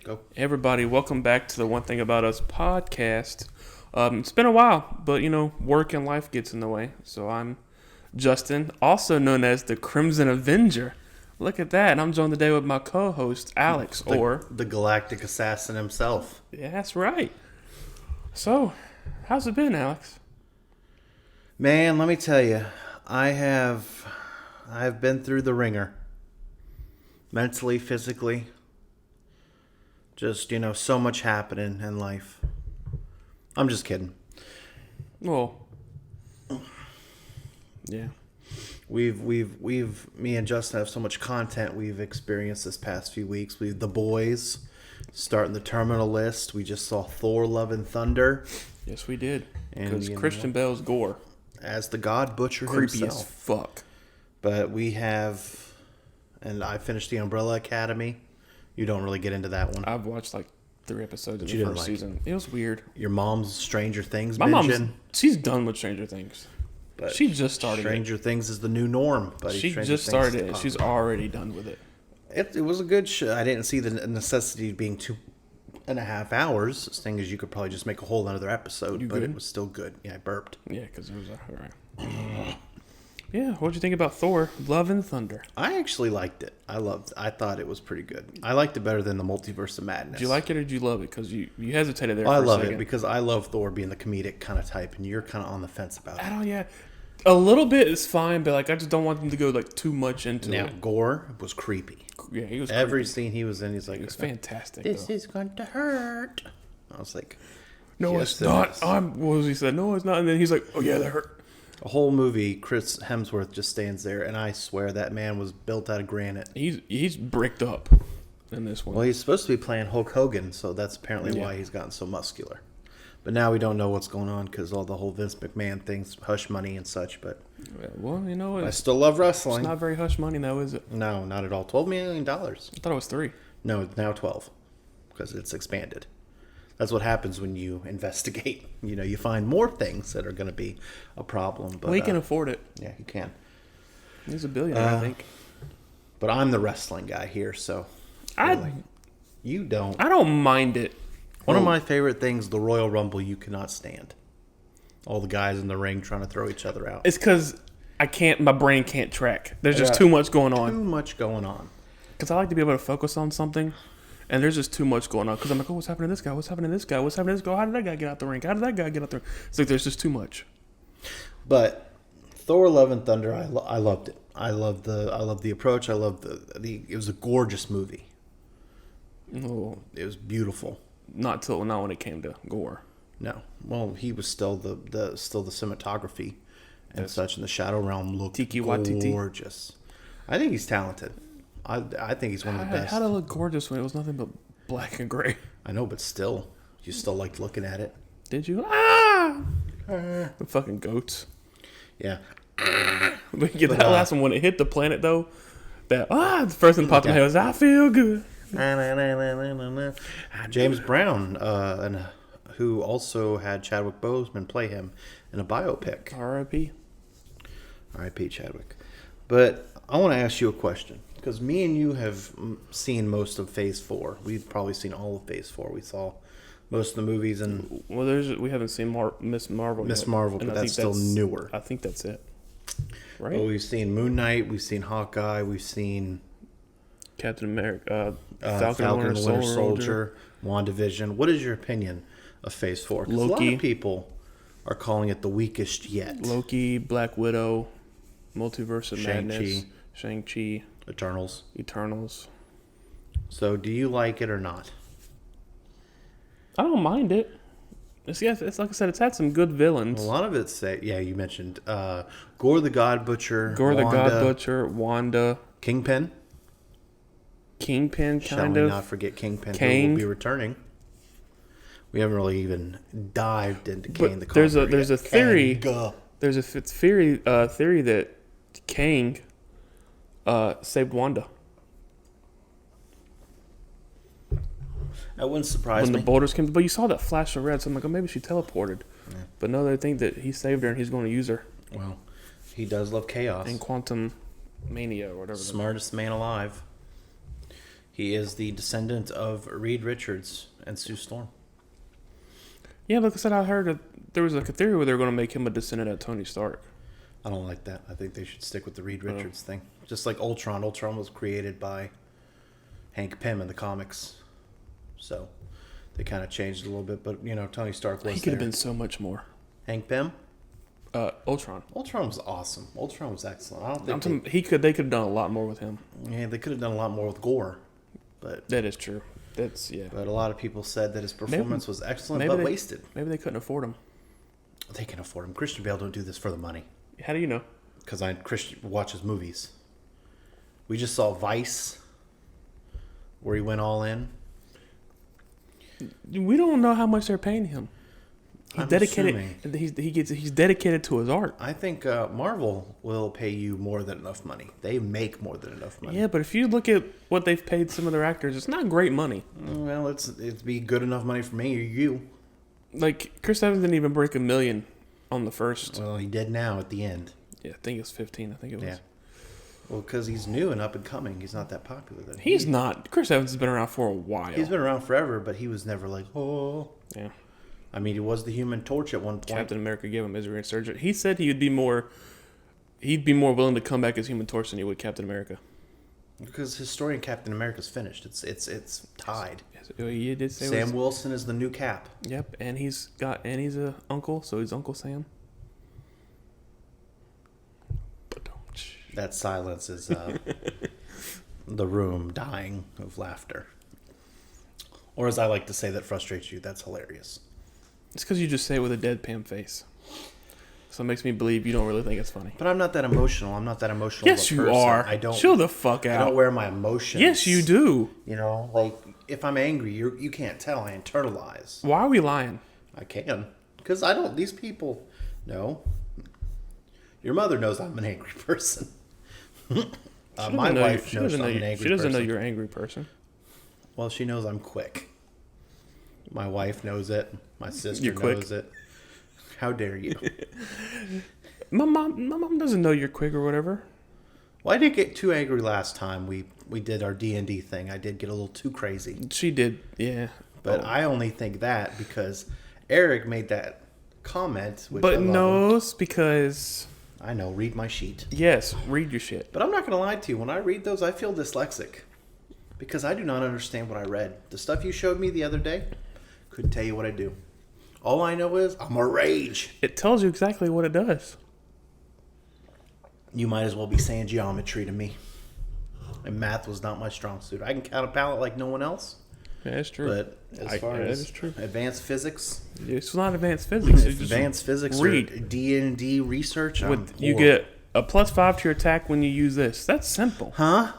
Go. Hey everybody, welcome back to the One Thing About Us podcast. It's been a while, but work and life gets in the way. So I'm Justin, also known as the Crimson Avenger. Look at that. And I'm joined today with my co-host, Alex, the Galactic Assassin himself. Yeah, that's right. So, how's it been, Alex? Man, let me tell you, I've been through the ringer. Mentally, physically. Just, so much happening in life. I'm just kidding. Well, yeah. Me and Justin have so much content we've experienced this past few weeks. The boys starting the terminal list. We just saw Thor: Love and Thunder. Yes, we did. And Because Christian Bale's gore. As the God Butcher Creepy himself. as fuck. But we have, and I finished the Umbrella Academy. You don't really get into that one. I've watched like 3 episodes of you the didn't first like season. It was weird. Your mom's Stranger Things My binging. she's done with Stranger Things. But She just started Stranger Things is the new norm, buddy. She Stranger just Things started is it. pop. She's already done with it. It was a good show. I didn't see the necessity of being 2.5 hours, seeing as you could probably just make a whole another episode, You but good? it was still good. Yeah, I burped. Yeah, because it was all right. Yeah, what'd you think about Thor: Love and Thunder? I actually liked it. I thought it was pretty good. I liked it better than the Multiverse of Madness. Did you like it or did you love it? Because you hesitated there Well, for a I love second. it because I love Thor being the comedic kind of type, and you're kind of on the fence about I it. don't, yeah. A little bit is fine, but like I just don't want them to go like too much into Now, it. Gore was creepy. Yeah, he was Every creepy. scene he was in, he's like, It was fantastic. "This though. is going to hurt." I was like, No, yes, it's it not. is. What was he said? No, it's not. And then he's like, oh yeah, that hurt. A whole movie, Chris Hemsworth just stands there, and I swear that man was built out of granite. He's bricked up in this one. Well, he's supposed to be playing Hulk Hogan, so that's apparently Yeah. why he's gotten so muscular. But now we don't know what's going on because all the whole Vince McMahon things, hush money and such. But Well, I still love it's wrestling. not very hush money now, is it? No, not at all. $12 million. I thought it was 3. No, now 12 because it's expanded. That's what happens when you investigate. You find more things that are going to be a problem. But Well, he can afford it. yeah, you can. He's a billionaire, I think. But I'm the wrestling guy here, so you don't. I don't mind it. One of my favorite things, the Royal Rumble, you cannot stand. All the guys in the ring trying to throw each other out. It's because my brain can't track. There's just Yeah. too much going on. Too much going on. Because I like to be able to focus on something, and there's just too much going on. Because I'm like, oh, what's happening to this guy? What's happening to this guy? What's happening to this guy? How did that guy get out the ring? How did that guy get out the ring? It's like there's just too much. But Thor: Love and Thunder, I loved it. I loved the approach. I loved the. It was a gorgeous movie. Oh, It was beautiful. not when it came to gore. No, well, he was still the cinematography and such, and the Shadow Realm looked Tiki Watiti. gorgeous. I think he's talented. I think he's one of the best. How did it look gorgeous when it was nothing but black and gray? I know, but still, you still liked looking at it. Did you? The fucking goats. Yeah. But yeah, that last one when it hit the planet though, the first thing popped in my head was I feel good. James Brown, who also had Chadwick Boseman play him in a biopic. R.I.P. R.I.P. Chadwick. But I want to ask you a question because me and you have seen most of Phase 4. We've probably seen all of Phase 4. We saw most of the movies and Well, we haven't seen Miss Marvel. Miss yet, Marvel, and but I that's think still newer. I think that's it. Right? Well, we've seen Moon Knight, we've seen Hawkeye, we've seen Captain America, Falcon and Winter Soldier, WandaVision. What is your opinion of Phase 4? Because a lot Loki. of people are calling it the weakest yet. Loki, Black Widow, Multiverse of Shang-Chi. Madness, Shang-Chi, Eternals. Eternals. So, do you like it or not? I don't mind it. It's like I said, it's had some good villains. A lot of it say, yeah, you mentioned Gore the God Butcher, Gore the Wanda, God Butcher, Wanda, Kingpin. Kingpin, Shall kind we of. not forget Kingpin, who Kang. will be returning? We haven't really even dived into Kang the But there's Conqueror a yet. theory. Kang. There's a theory that Kang saved Wanda That wouldn't surprise when me. the boulders came. But you saw that flash of red, so I'm like, oh, maybe she teleported. Yeah. But no, they think that he saved her and he's going to use her Well, he does love chaos. in Quantum Mania or whatever. Smartest man alive. He is the descendant of Reed Richards and Sue Storm. Yeah, like I said, I heard that there was like a theory where they were going to make him a descendant of Tony Stark. I don't like that. I think they should stick with the Reed Richards thing. Just like Ultron. Ultron was created by Hank Pym in the comics. So they kind of changed it a little bit. But, Tony Stark was He could have been so much more. Hank Pym? Ultron. Ultron was awesome. Ultron was excellent. I don't think They could have done a lot more with him. Yeah, they could have done a lot more with Gore. But that is true. But a lot of people said that his performance was excellent, but wasted. Maybe they couldn't afford him. They can afford him. Christian Bale don't do this for the money. How do you know? Because Christian watches movies. We just saw Vice, where he went all in. We don't know how much they're paying him. He's dedicated. Assuming. He's dedicated to his art. I think Marvel will pay you more than enough money. They make more than enough money. Yeah, but if you look at what they've paid some of their actors, it's not great money. Well, it'd be good enough money for me or you. Like Chris Evans didn't even break $1 million on the first. Well, he did now at the end. Yeah, I think it was 15. I think it was. Yeah. Well, because he's new and up and coming, he's not that popular. Then He's not. Chris Evans has been around for a while. He's been around forever, but he was never like, oh. Yeah. I mean, he was the Human Torch at one point. Captain America gave him misery and surgery. He said he'd be more willing to come back as Human Torch than he would Captain America. Because his story in Captain America's finished. It's tied. Yes, he did say Sam Wilson is the new Cap. Yep, and he's a uncle, so he's Uncle Sam. That silence is the room dying of laughter. Or as I like to say, that frustrates you. That's hilarious. It's because you just say it with a deadpan face. So it makes me believe you don't really think it's funny. But I'm not that emotional. I'm not that emotional. Yes, you are. I don't. Chill the fuck out. I don't wear my emotions. Yes, you do. Like if I'm angry, you can't tell. I internalize. Why are we lying? I can, because I don't. These people know. Your mother knows I'm an angry person. My wife knows I'm an angry person. She doesn't know you're an angry person. Well, she knows I'm quick. My wife knows it. My sister knows it. How dare you? My mom doesn't know you're quick or whatever. Well, I didn't get too angry last time we did our D&D thing. I did get a little too crazy. She did, yeah. But I only think that because Eric made that comment. But no, it's because... I know, read my sheet. Yes, read your shit. But I'm not going to lie to you. When I read those, I feel dyslexic. Because I do not understand what I read. The stuff you showed me the other day, couldn't tell you what I do. All I know is I'm a rage. It tells you exactly what it does. You might as well be saying geometry to me. And math was not my strong suit. I can count a pallet like no one else. Yeah, that's true. But as far as advanced physics, it's not advanced physics. It's advanced physics read. Or D&D research. You get a +5 to your attack when you use this. That's simple. Huh?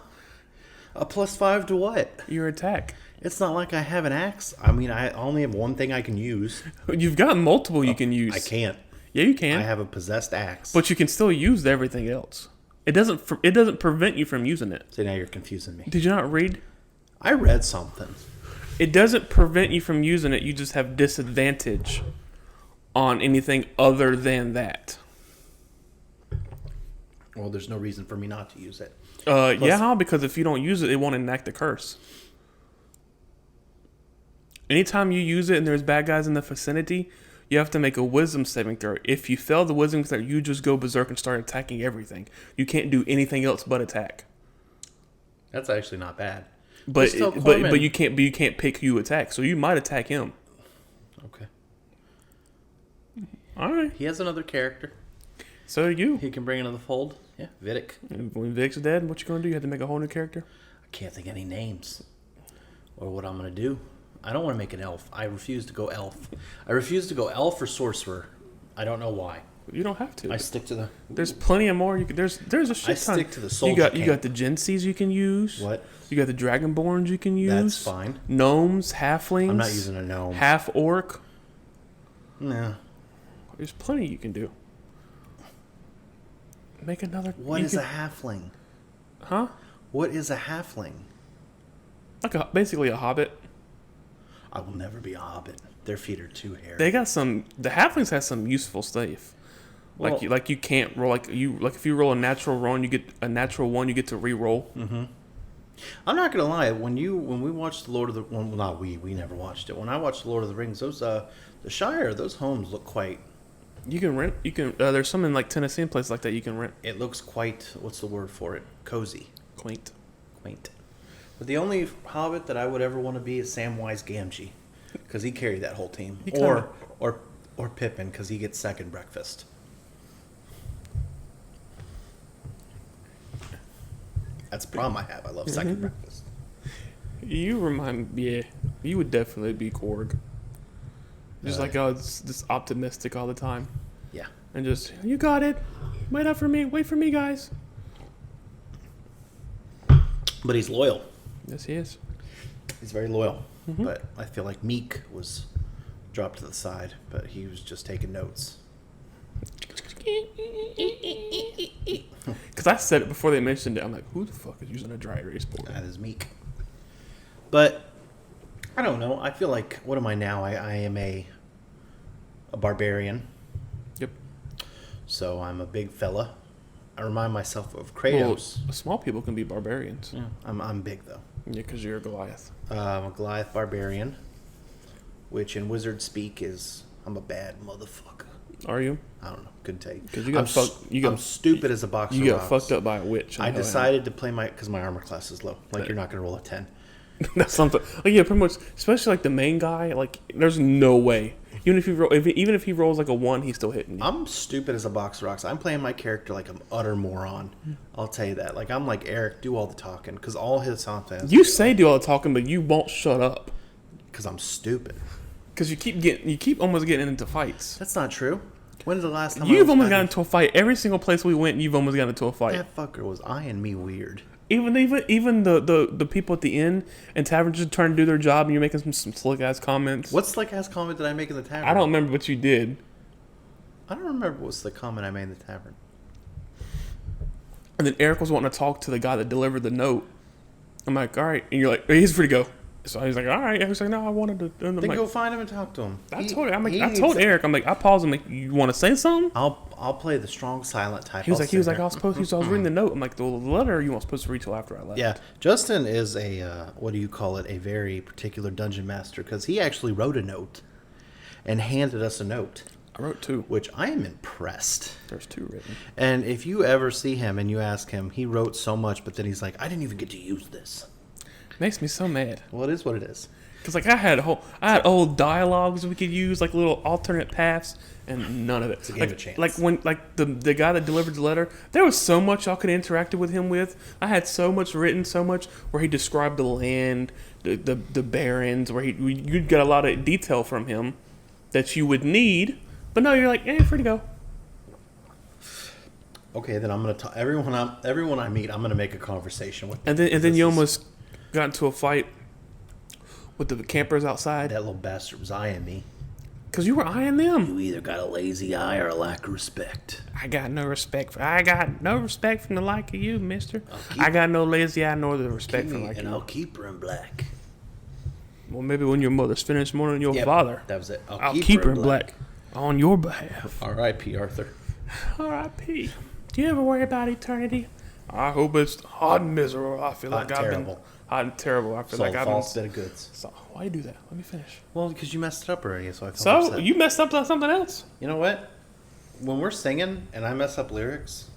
A +5 to what? Your attack. It's not like I have an axe. I mean, I only have one thing I can use. You've got multiple you can use. I can't. Yeah, you can. I have a possessed axe. But you can still use everything else. It doesn't prevent you from using it. So now you're confusing me. Did you not read? I read something. It doesn't prevent you from using it. You just have disadvantage on anything other than that. Well, there's no reason for me not to use it. Yeah, because if you don't use it, it won't enact the curse. Anytime you use it and there's bad guys in the vicinity, you have to make a wisdom saving throw. If you fail the wisdom throw, you just go berserk and start attacking everything. You can't do anything else but attack. That's actually not bad. But you can't pick who you attack, so you might attack him. Okay. All right. He has another character. So do you. He can bring into the fold. Yeah, Vidic. And when Vic's dead, what you gonna do? You have to make a whole new character. I can't think of any names or what I'm gonna do. I don't want to make an elf. I refuse to go elf. I refuse to go elf or sorcerer. I don't know why. You don't have to. I stick to the. There's plenty of more. There's a shit ton. I stick to the soldier. You got the Gensees you can use. What? You got the Dragonborns you can use. That's fine. Gnomes, halflings. I'm not using a gnome. Half orc. No. There's plenty you can do. Make another. What is a halfling? Huh? What is a halfling? Like basically a hobbit. I will never be a hobbit. Their feet are too hairy. They got some. The halflings have some useful stuff. Well, like you can't roll like if you roll a natural roll and you get a natural one, you get to re-roll. Mm-hmm. I'm not gonna lie. When we watched the Lord of the well, not we never watched it. When I watched the Lord of the Rings, those the Shire, those homes look quite. You can rent. You can. There's some in like Tennessee and places like that you can rent. It looks quite. What's the word for it? Cozy, Quaint. quaint. But the only Hobbit that I would ever want to be is Samwise Gamgee, because he carried that whole team. He kinda- Or Pippin, because he gets second breakfast. That's a problem I have. I love second breakfast. You remind me. Yeah, you would definitely be Korg. Just like it's just optimistic all the time, Yeah. and just you got it. Wait up for me. Wait for me, guys. But he's loyal. Yes, he is. He's very loyal. But I feel like Meek was dropped to the side, but he was just taking notes. Because I said it before they mentioned it. I'm like, who the fuck is using a dry erase board? That is Meek. But I don't know. I feel like what am I now? I am a barbarian. Yep. So I'm a big fella. I remind myself of Well, Kratos. small people can be barbarians. Yeah, I'm big though. Yeah, because you're a Goliath. I'm a Goliath barbarian, which in wizard speak is I'm a bad motherfucker. Are you? I don't know. Couldn't tell you. Because you got I'm, fucked. You got I'm stupid as a box You of got rocks. fucked up by a witch. I decided to play because my armor class is low. Like, you're not going to roll a 10. That's something. Like, yeah, pretty much. Especially like the main guy. Like, there's no way. Even if he rolls like a 1, he's still hitting you. I'm stupid as a box of rocks. I'm playing my character like I'm utter moron. I'll tell you that. Like, I'm like Eric, do all the talking. Because all his sound You say do all the talking, but you won't shut up. because I'm stupid. Because you keep almost getting into fights. That's not true. When's the last time You've almost gotten into a fight. Every single place we went, you've almost gotten into a fight. That fucker was eyeing me weird. Even the people at the inn and tavern just trying to do their job, and you're making some slick ass comments. What slick ass comment did I make in the tavern? I don't remember what you did. I don't remember what's the comment I made in the tavern. And then Eric was wanting to talk to the guy that delivered the note. I'm like, all right, and you're like, he's free to go. So he's like, all right. I was like, no, I wanted to. And I'm Then like, go find him and talk to him. I told Eric, I'm like, I paused. I'm like, you want to say something? I'll play the strong silent type. He was like, I was reading the note. I'm like, the letter you weren't supposed to read till after I left. Yeah, Justin is a what do you call it? A very particular dungeon master because he actually wrote a note and handed us a note, I wrote 2. which I am impressed. There's 2 written. And if you ever see him and you ask him, he wrote so much, but then he's like, I didn't even get to use this. Makes me so mad. Well, it is what it is. Because like I had old dialogues we could use, like little alternate paths, and none of it. To give a chance. Like when the guy that delivered the letter, there was so much y'all could interact with him with. I had so much written, so much where he described the land, the barons, where you'd get a lot of detail from him that you would need. But no, you're like, you're free to go. Okay, then I'm gonna talk. Everyone I meet, I'm gonna make a conversation with. And then you almost got into a fight with the campers outside That little bastard was eyeing me. because you were eyeing them. You either got a lazy eye or a lack of respect. I got no respect from the like of you, mister. I got no lazy eye nor the respect from like and you. I'll keep her in black. Well, maybe when your mother's finished mourning your Yep, father, that was it. I'll keep her in black on your behalf. R.I.P. Arthur. R.I.P. Do you ever worry about eternity? I hope it's hot and miserable. I feel like I've been hot and terrible. I feel So like I've been. false bit of goods. So, why you do that? Let me finish. Well, because you messed it up already, so I felt So upset. you messed up on something else. You know what? When we're singing and I mess up lyrics,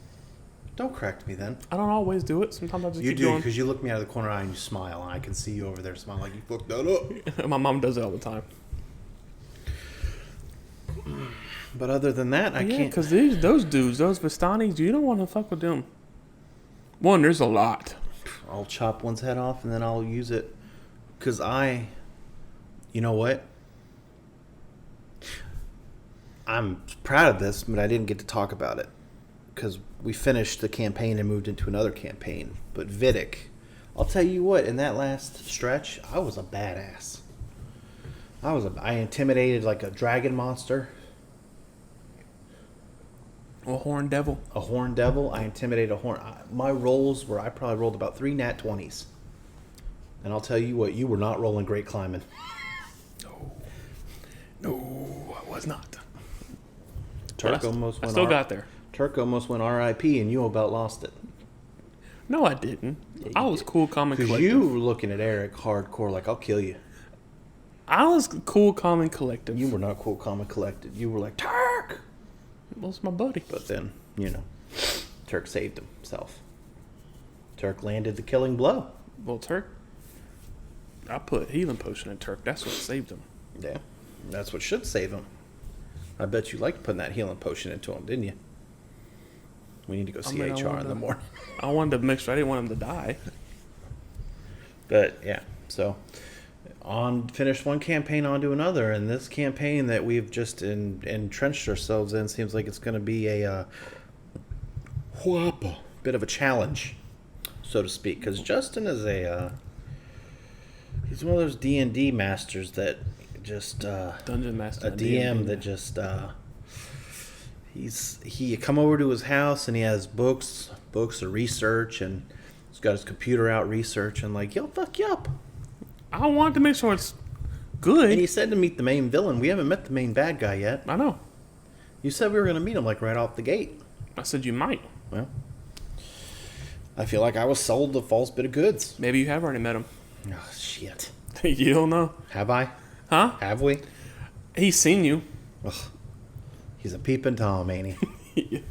don't correct me then. I don't always do it. Sometimes I just You keep do, going. because you look me out of the corner eye and you smile, and I can see you over there smiling like you fucked that up. My mom does it all the time. But other than that, I Yeah, can't. because those dudes, those Vistanis, you don't want to fuck with them. One, there's a lot. I'll chop one's head off and then I'll use it. Because you know what? I'm proud of this, but I didn't get to talk about it. Because we finished the campaign and moved into another campaign. But Vidic, I'll tell you what, in that last stretch, I was a badass. I intimidated like a dragon monster. A horn devil. A horn devil. I intimidated a horn. My rolls were, I probably rolled about 3 nat 20s. And I'll tell you what, you were not rolling great climbing. No, I was not. Turk I almost went still got there. Turk almost went RIP and you about lost it. No, I didn't. Yeah, I you was did. cool, calm, and Because collective. you were looking at Eric hardcore like, I'll kill you. I was cool, calm, and collective. You were not cool, calm, and collected. You were like, Turk! What's my buddy? But then, Turk saved himself. Turk landed the killing blow. Well, Turk, I put healing potion in Turk. That's what saved him. Yeah, that's what should save him. I bet you liked putting that healing potion into him, didn't you? We need to go see HR in the morning. I wanted to make sure I didn't want him to die. But yeah, so finished one campaign onto another, and this campaign that we've just entrenched ourselves in seems like it's going to be a bit of a challenge, so to speak. Because Justin is he's one of those D&D masters that just Dungeon master, a DM that just he come over to his house and he has books of research, and he's got his computer out researching like, he'll fuck you up. I wanted to make sure it's good. And he said to meet the main villain. We haven't met the main bad guy yet. I know. You said we were going to meet him like right off the gate. I said you might. Well, I feel like I was sold a false bit of goods. Maybe you have already met him. Oh, shit. You don't know. Have I? Huh? Have we? He's seen you. Ugh. He's a peeping Tom, ain't he?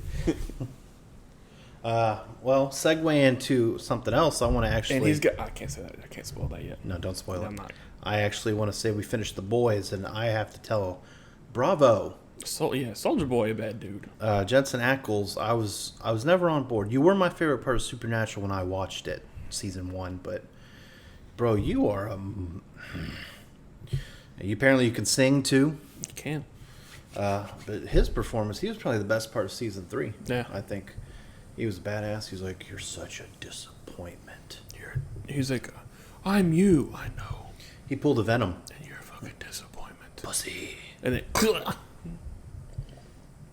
Well, segue into something else. I want to actually... And he's got... I can't say that. I can't spoil that yet. No, don't spoil it. I'm not. I actually want to say we finished The Boys, and I have to tell, bravo. Soldier Boy, a bad dude. Jensen Ackles, I was never on board. You were my favorite part of Supernatural when I watched it, season 1, but bro, you are apparently you can sing too. You can. But his performance, he was probably the best part of season 3. Yeah. I think he was badass. He's like, you're such a disappointment. He's like, I'm you. I know. He pulled a Venom. And you're a fucking disappointment. Pussy. And then,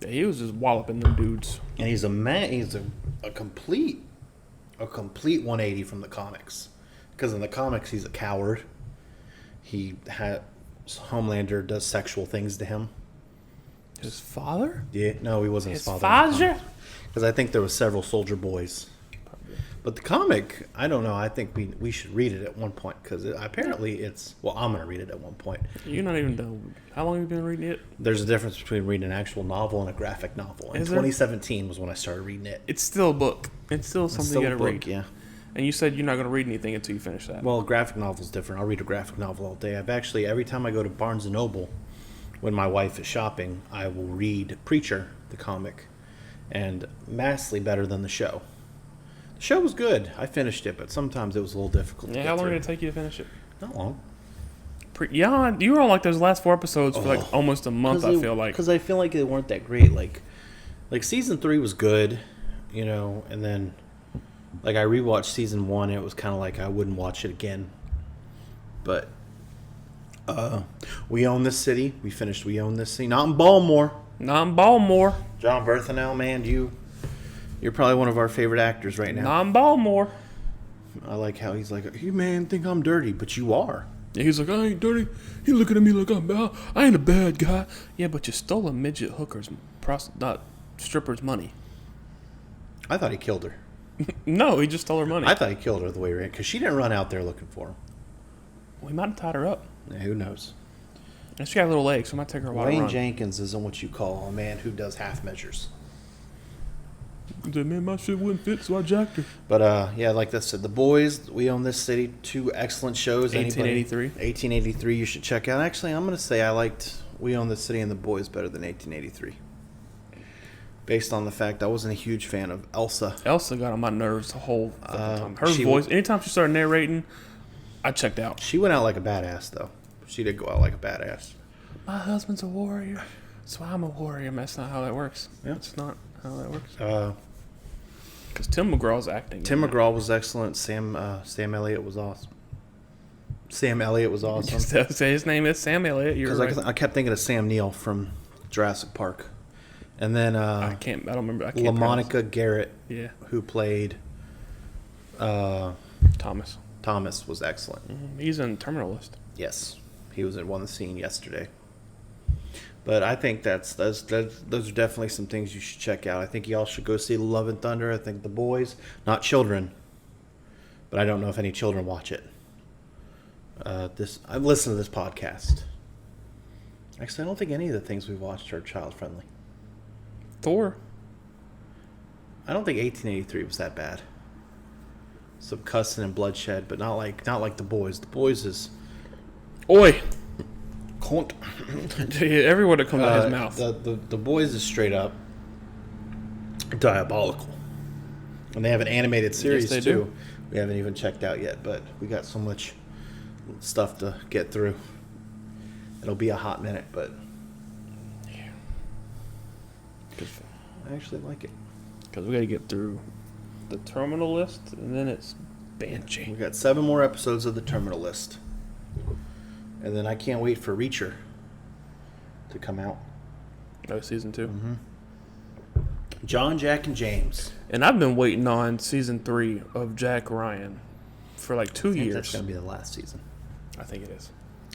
yeah, he was just walloping them dudes. And he's a man. He's a complete 180 from the comics. Because in the comics, he's a coward. Homelander does sexual things to him. His father? Yeah, no, he wasn't his father. Father? Because I think there was several Soldier Boys. Probably. But the comic, I don't know. I think we should read it at one point because apparently it's... Well, I'm going to read it at one point. You're not even done. How long have you been reading it? There's a difference between reading an actual novel and a graphic novel. And Is there? 2017 was when I started reading it. It's still a book. It's still something Still you a gotta book, read. yeah. And you said you're not gonna read anything until you finish that. Well, a graphic novel's different. I'll read a graphic novel all day. I've actually, every time I go to Barnes & Noble, when my wife is shopping, I will read Preacher, the comic, and vastly better than the show. The show was good. I finished it, but sometimes it was a little difficult to yeah, get how long through. did it take you to finish it? Not long. Yeah, you were on like those last 4 episodes for like almost a month. I feel like because I feel like they weren't that great. Like season 3 was good, and then like I rewatched season 1. And it was kind of like I wouldn't watch it again. But We Own This City. We finished We Own This City. Not in Baltimore. Not in Baltimore. John Berthenel, man, you're probably one of our favorite actors right now. Not in Baltimore. I like how he's like, you man think I'm dirty, but you are. Yeah, he's like, I ain't dirty. He looking at me like I ain't a bad guy. Yeah, but you stole a midget hooker's, not stripper's money. I thought he killed her. No, he just stole her money. I thought he killed her the way he ran, because she didn't run out there looking for him. We might have tied her up. Yeah, who knows? And she got little legs, so I might take her a while to Wayne run. Jenkins isn't what you call a man who does half measures. He said, man, my shit wouldn't fit, so I jacked her. But yeah, like I said, The Boys, We Own This City, 2 excellent shows. 1883. 1883 you should check out. Actually, I'm going to say I liked We Own This City and The Boys better than 1883. Based on the fact I wasn't a huge fan of Elsa. Elsa got on my nerves the whole fucking time. Her she voice, anytime she started narrating, I checked out. She went out like a badass, though. She did go out like a badass. My husband's a warrior, so I'm a warrior. That's not how that works. Yeah. That's not how that works. Because Tim McGraw's acting. Tim McGraw was excellent. Sam Elliott was awesome. Sam Elliott was awesome. Say his name is Sam Elliott. You're right. I kept thinking of Sam Neill from Jurassic Park. And then I don't remember. I can't LaMonica Garrett, Yeah. who played Thomas. Thomas, was excellent. He's in Terminal List. Yes, he was in one scene yesterday. But I think those are definitely some things you should check out. I think y'all should go see Love and Thunder. I think The Boys, not children, but I don't know if any children watch it. I've listened to this podcast. Actually, I don't think any of the things we've watched are child friendly. Thor. I don't think 1883 was that bad. Some cussing and bloodshed, but not like The Boys. The Boys is Oi. cunt. Every word that comes out of his mouth. The Boys is straight up diabolical. And they have an animated series they too. do. We haven't even checked out yet, but we got so much stuff to get through. It'll be a hot minute, but I actually like it. Because we got to get through the Terminal List, and then it's Banshee. We got 7 more episodes of the Terminal List. And then I can't wait for Reacher to come out. Oh, season 2. Mm-hmm. John, Jack, and James. And I've been waiting on season 3 of Jack Ryan for like 2 I think years. that's going to be the last season. I think it is.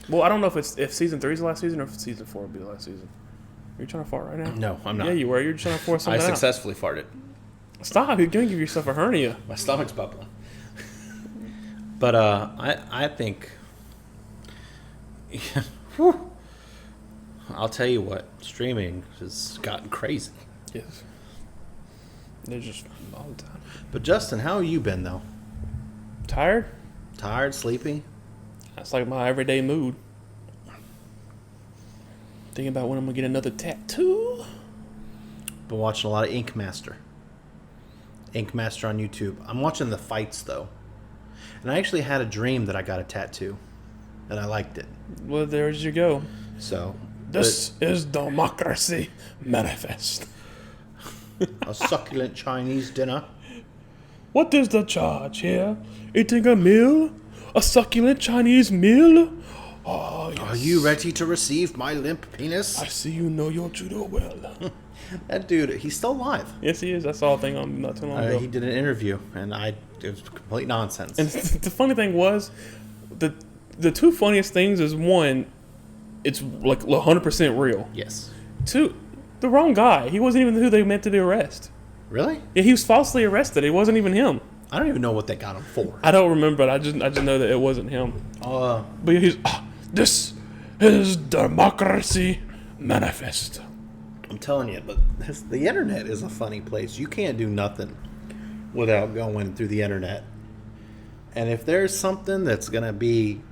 Well, I don't know if season 3 is the last season or if season 4 will be the last season. Are you trying to fart right now? No, I'm not. Yeah, you were. You're trying to force something I out. successfully farted. Stop. You're going to give yourself a hernia. My stomach's bubbling. But I think... Whew. I'll tell you what. Streaming has gotten crazy. Yes. They're just all the time. But Justin, how have you been, though? Tired? Tired? Sleepy? That's like my everyday mood. Thinking about when I'm going to get another tattoo. Been watching a lot of Ink Master. Ink Master on YouTube. I'm watching the fights, though. And I actually had a dream that I got a tattoo. And I liked it. Well, there's you go. So... This is democracy manifest. A succulent Chinese dinner. What is the charge here? Eating a meal? A succulent Chinese meal? Oh, yes. Are you ready to receive my limp penis? I see you know your judo well. That dude, he's still alive. Yes, he is. I saw a thing on not too long ago. He did an interview, and it was complete nonsense. And the funny thing was, the two funniest things is one, it's like 100% real. Yes. Two, the wrong guy. He wasn't even who they meant to arrest. Really? Yeah, he was falsely arrested. It wasn't even him. I don't even know what they got him for. I don't remember, but I just know that it wasn't him. But he's this is democracy manifest. I'm telling you, but the internet is a funny place. You can't do nothing without going through the internet. And if there's something that's going to be...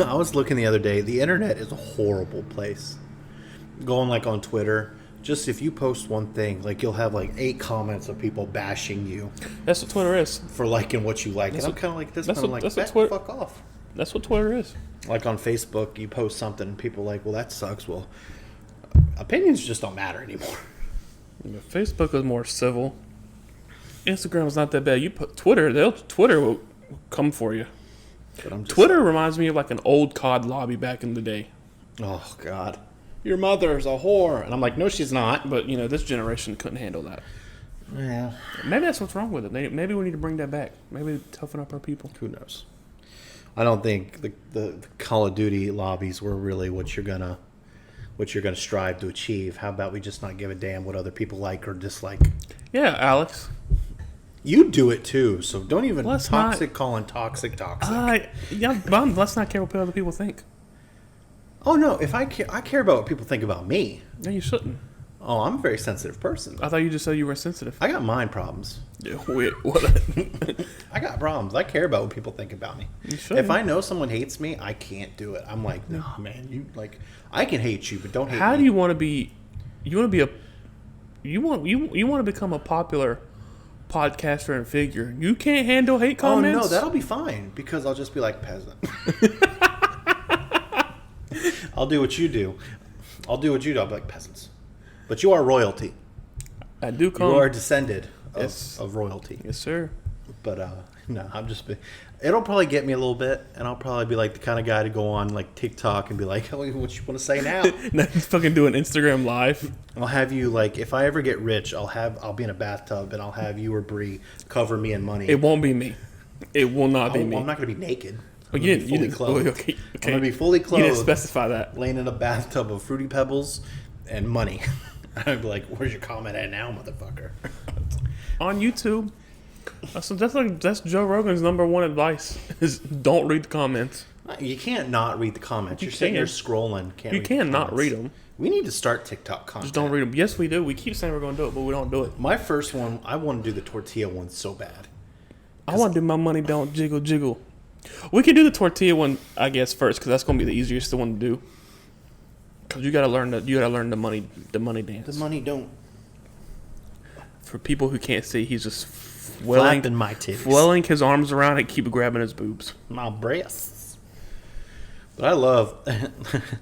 I was looking the other day. The internet is a horrible place. Going like on Twitter, just if you post one thing, like you'll have like 8 comments of people bashing you. That's what Twitter is. For liking what you like. And I'm kind of like, fuck off. That's what Twitter is. Like on Facebook, you post something and people are like, well, that sucks. Well, opinions just don't matter anymore. Yeah, Facebook is more civil. Instagram is not that bad. You put Twitter, Twitter will come for you. Twitter reminds me of like an old COD lobby back in the day. Oh, God. Your mother's a whore. And I'm like, no, she's not. But, this generation couldn't handle that. Yeah. Maybe that's what's wrong with it. Maybe we need to bring that back. Maybe toughen up our people. Who knows? I don't think the Call of Duty lobbies were really what you're gonna strive to achieve. How about we just not give a damn what other people like or dislike? Yeah, Alex. You do it too, so don't even Let's calling toxic. Let's not care what other people think. Oh no, if I care about what people think about me. No, you shouldn't. Oh, I'm a very sensitive person. I thought you just said you were sensitive. I got mind problems. Yeah, wait, what? I got problems. I care about what people think about me. You should. If I know someone hates me, I can't do it. I'm like, no, man, I can hate you, but don't hate me. How do you want to be? You want to become a popular podcaster and figure. You can't handle hate comments. Oh no, that'll be fine because I'll just be like peasant. I'll do what you do. I'll be like peasants. But you are royalty. I do come. You are descended Yes. of royalty. Yes, sir. But no, it'll probably get me a little bit, and I'll probably be like the kind of guy to go on like TikTok and be like, oh, what you want to say now? Now he's fucking doing Instagram live. I'll have you like, if I ever get rich, I'll be in a bathtub and I'll have you or Bree cover me in money. It won't be me. It will not be me. I'm not going to be naked. I'm going to be fully clothed. Okay. I'm going to be fully clothed. You didn't specify that. Laying in a bathtub of Fruity Pebbles and money. I'd be like, where's your comment at now, motherfucker? On YouTube, That's Joe Rogan's number one advice is don't read the comments. You can't not read the comments. You You're sitting there can. scrolling. You can not read them. We need to start TikTok content. Just don't read them. Yes, we do. We keep saying we're going to do it, but we don't do it. My first one, I want to do the tortilla one so bad. I want to do my money don't jiggle jiggle. We can do the tortilla one, I guess, first because that's going to be the easiest one to do. Because you got to learn the money dance. The money don't. For people who can't see, he's just Flapping my titties. flailing his arms around and keep grabbing his boobs. My breasts. But I love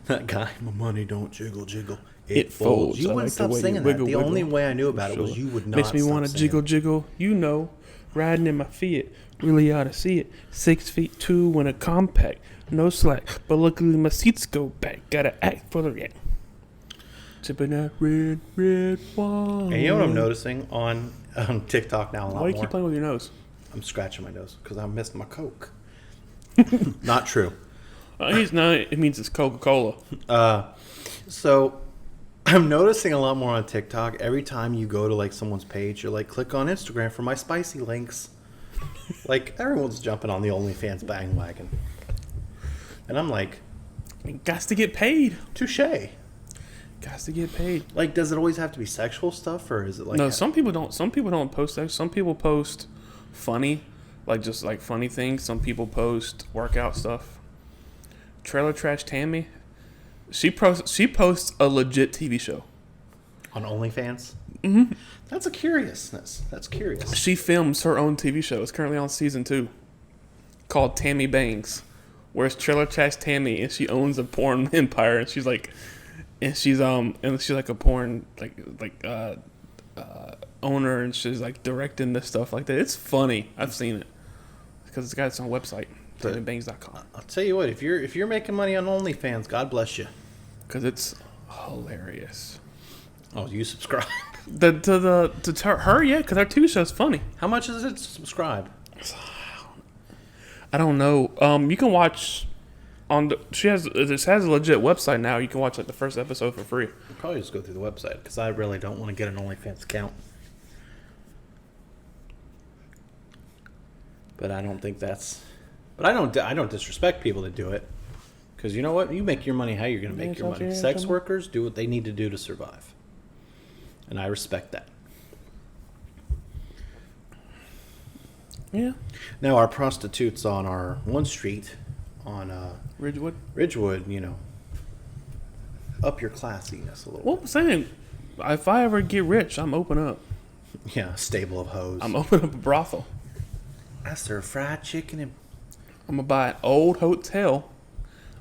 that guy. My money don't jiggle jiggle. It folds. You I wouldn't like the stop way you singing wiggle, that. The wiggle. only way I knew about it Sure. was you would not. Makes me want to jiggle jiggle. You know, riding in my Fiat. Really ought to see it. 6'2" when a compact. No slack. But luckily my seats go back. Gotta act for the react. Sipping that red wine. And you know what I'm noticing on TikTok now a lot Why do you more? keep playing with your nose? I'm scratching my nose because I missed my Coke. Not true. It means it's Coca-Cola. So I'm noticing a lot more on TikTok. Every time you go to like someone's page, you're like, click on Instagram for my spicy links. Like everyone's jumping on the OnlyFans bandwagon. And I'm like, Got to get paid. touche. Got to get paid. Like, does it always have to be sexual stuff, or is it like No, some people don't. Some people don't post that. Some people post funny, just funny things. Some people post workout stuff. Trailer Trash Tammy, she posts a legit TV show. on OnlyFans? Mm-hmm. That's a curiousness. That's curious. She films her own TV show. It's currently on season 2, called Tammy Bangs, where it's Trailer Trash Tammy, and she owns a porn empire, and she's like a porn owner, and she's like directing this stuff like that. It's funny. I've seen it because it's got its own website, tammybangs.com. I'll tell you what, if you're making money on OnlyFans, God bless you. Because it's hilarious. Oh, you subscribe? To her, yeah, because her TV show's funny. How much is it to subscribe? I don't know. You can watch this has a legit website now. You can watch like the first episode for free. I'll probably just go through the website because I really don't want to get an OnlyFans account. But I don't think that's. But I don't disrespect people that do it, because you know what? You make your money how you're going to make your money. Sex workers do what they need to do to survive, and I respect that. Yeah. Now our prostitutes on our one street on Ridgewood, up your classiness a little. Well, I'm saying, if I ever get rich, I'm open up. bit. Yeah, stable of hoes. I'm open up a brothel. I serve fried chicken and. I'm gonna buy an old hotel.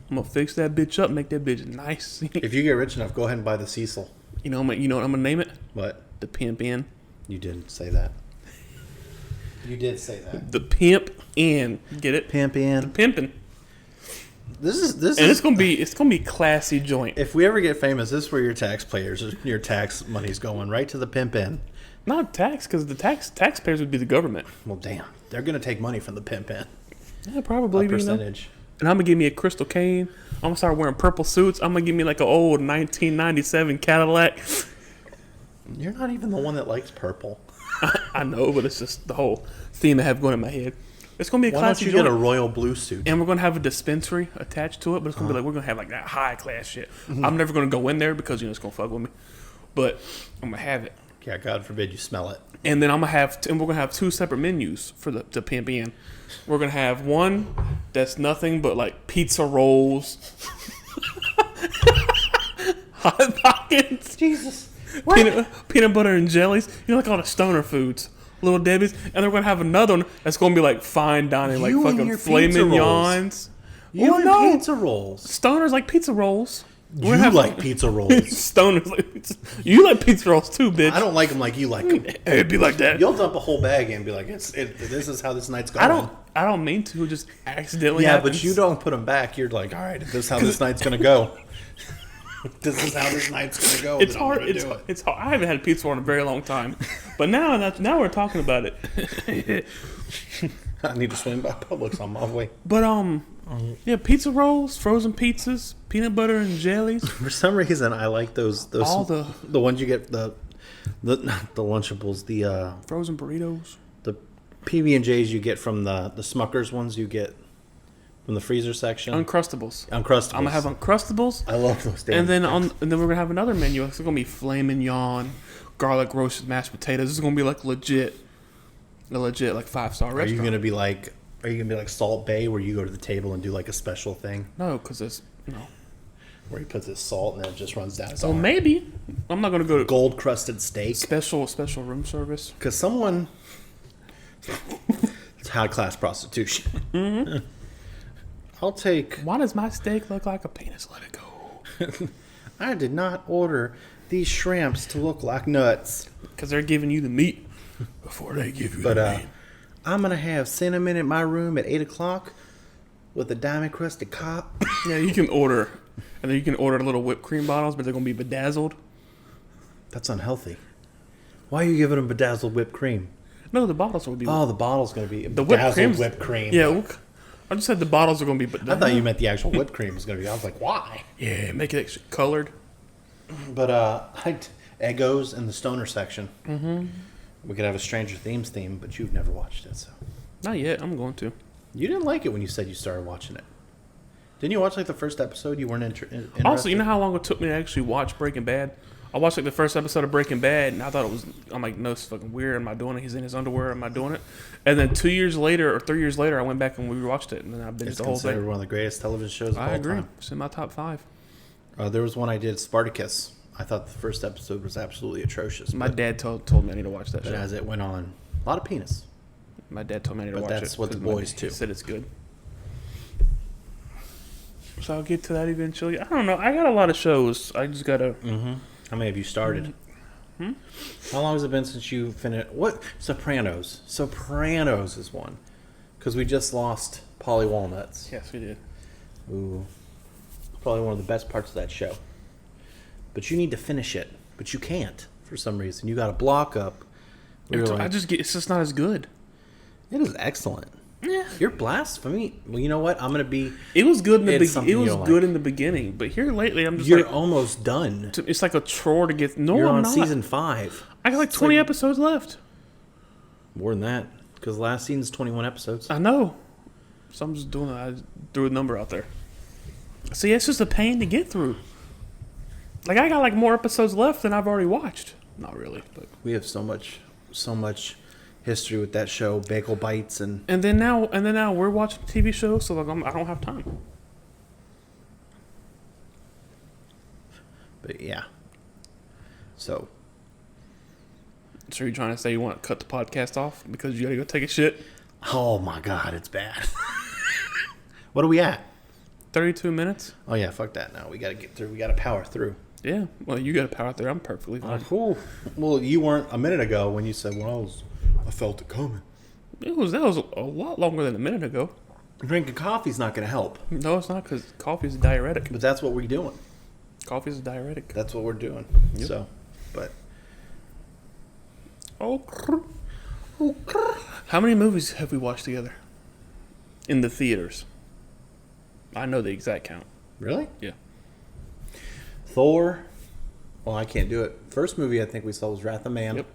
I'm gonna fix that bitch up, make that bitch nice. If you get rich enough, go ahead and buy the Cecil. You know what I'm gonna name it? What? The Pimp Inn. You didn't say that. You did say that. The Pimp Inn. Get it? Pimp in. Pimpin'. This is. And it's gonna be classy joint. If we ever get famous, this is where your your tax money's going right to the pimp in. Not tax, because the taxpayers would be the government. Well, damn, they're gonna take money from the pimp in. Yeah, probably. A percentage. And I'm gonna give me a crystal cane. I'm gonna start wearing purple suits. I'm gonna give me like an old 1997 Cadillac. You're not even the one that likes purple. I know, but it's just the whole theme I have going in my head. It's gonna be a Why don't classy you joint. get a royal blue suit? And we're gonna have a dispensary attached to it, but it's gonna be like we're gonna have like that high class shit. I'm never gonna go in there because it's gonna fuck with me. But I'm gonna have it. Yeah, God forbid you smell it. And then we're gonna have 2 separate menus for the Pimp Inn. We're gonna have one that's nothing but like pizza rolls, hot pockets, Jesus. peanut butter and jellies. Like all the stoner foods, Little Debbie's. And then we're gonna have another one that's gonna be like fine dining, like You and fucking your filet pizza rolls. mignons. You Well, and no. pizza rolls. Stoners like pizza rolls. You like pizza rolls. Stoners like pizza. You like pizza rolls too, bitch. I don't like them like you like them. It'd be like that. You'll dump a whole bag in and be like, this is how this night's going. I don't mean to. It just accidentally. Yeah, happens. but you don't put them back. You're like, all right, this is how this night's gonna go. This is how this night's gonna go. It's then I'm hard. gonna do it. It's hard. I haven't had pizza in a very long time, but now we're talking about it. I need to swing by Publix on my way. But yeah, pizza rolls, frozen pizzas, peanut butter and jellies. For some reason, I like those All the ones you get the not the Lunchables, the frozen burritos. the PB&Js you get from the Smuckers ones you get from the freezer section. Uncrustables. Uncrustables. I'm gonna have Uncrustables. I love those damn And then things. and then we're gonna have another menu. It's gonna be filet mignon, garlic roasted mashed potatoes. This is gonna be like legit like 5-star Are restaurant. you gonna be like Salt Bay where you go to the table and do like a special thing No, because it's no. where he puts his salt and then it just runs down his So arm? maybe I'm not gonna go to Gold crusted steak. special room service. Because someone. It's high class prostitution. Mm-hmm. I'll take. Why does my steak look like a penis? Let it go. I did not order these shrimps to look like nuts. Because they're giving you the meat before they give you the But meat. I'm gonna have cinnamon in my room at 8:00 with a diamond crusted cop. Yeah, you can order, and then you can order little whipped cream bottles, but they're gonna be bedazzled. That's unhealthy. Why are you giving them bedazzled whipped cream? No, the bottles will be. Oh, the bottle's gonna be the whipped bedazzled cream. whipped cream. Yeah, I just said the bottles are gonna be. I thought you meant the actual whipped cream was gonna be. I was like, why? Yeah, make it extra colored. But Eggos in the stoner section. Mm-hmm. We could have a Stranger Themes theme, but you've never watched it, so Not yet. I'm going to. you didn't like it when you said you started watching it. Didn't you watch like the first episode? You weren't interested. Also, you know how long it took me to actually watch Breaking Bad? I watched like the first episode of Breaking Bad, and I thought it was. I'm like, no, it's fucking weird. Am I doing it? He's in his underwear. Am I doing it? And then 2 years later or 3 years later, I went back and we watched it, and then I binged It's the whole considered thing. one of the greatest television shows of I all agree. time. It's in my top 5. There was one I did, Spartacus. I thought the first episode was absolutely atrocious. My but, dad told me I need to watch that but show. as it went on, a lot of penis. My dad told me I need to But watch it. that's what the 'cause boys he do. said it's good. So I'll get to that eventually. I don't know. I got a lot of shows. I just gotta. Mm-hmm. How many have you started? Hmm? How long has it been since you finished? What? Sopranos. Sopranos is one. Because we just lost Polly Walnuts. Yes, we did. Ooh. Probably one of the best parts of that show. But you need to finish it. But you can't for some reason. You got to block up. Where you're like, It's just not as good. it is excellent. Yeah. You're blasphemy. Well, you know what? I'm going to be. It was good in the It's something It was you don't good like. in the beginning, but here lately I'm just You're like, almost done. it's like a chore to get. No, You're I'm on not. season 5. I got like 20 episodes left. More than that. Because last season's 21 episodes. I know. So I'm just doing that. I just threw a number out there. See, it's just a pain to get through. Like I got like more episodes left than I've already watched. Not really, but We have so much history with that show, Bagel Bites, and and then now we're watching TV shows, so like I don't have time. but yeah. So So you're trying to say you want to cut the podcast off because you gotta go take a shit? oh my god, it's bad. What are we at? 32 minutes? Oh yeah, fuck that. Now we got to get through. We got to power through. Yeah. Well, you got to power through. I'm perfectly fine. Well, you weren't a minute ago when you said, "Well, I felt it coming." That was a lot longer than a minute ago. Drinking coffee's not going to help, No, it's not because coffee is a diuretic. but that's what we're doing. Coffee is a diuretic. That's what we're doing. Yep. So, but Oh. How many movies have we watched together? In the theaters. I know the exact count. really, Yeah. Thor. Well, I can't do it. First movie I think we saw was Wrath of Man. Yep.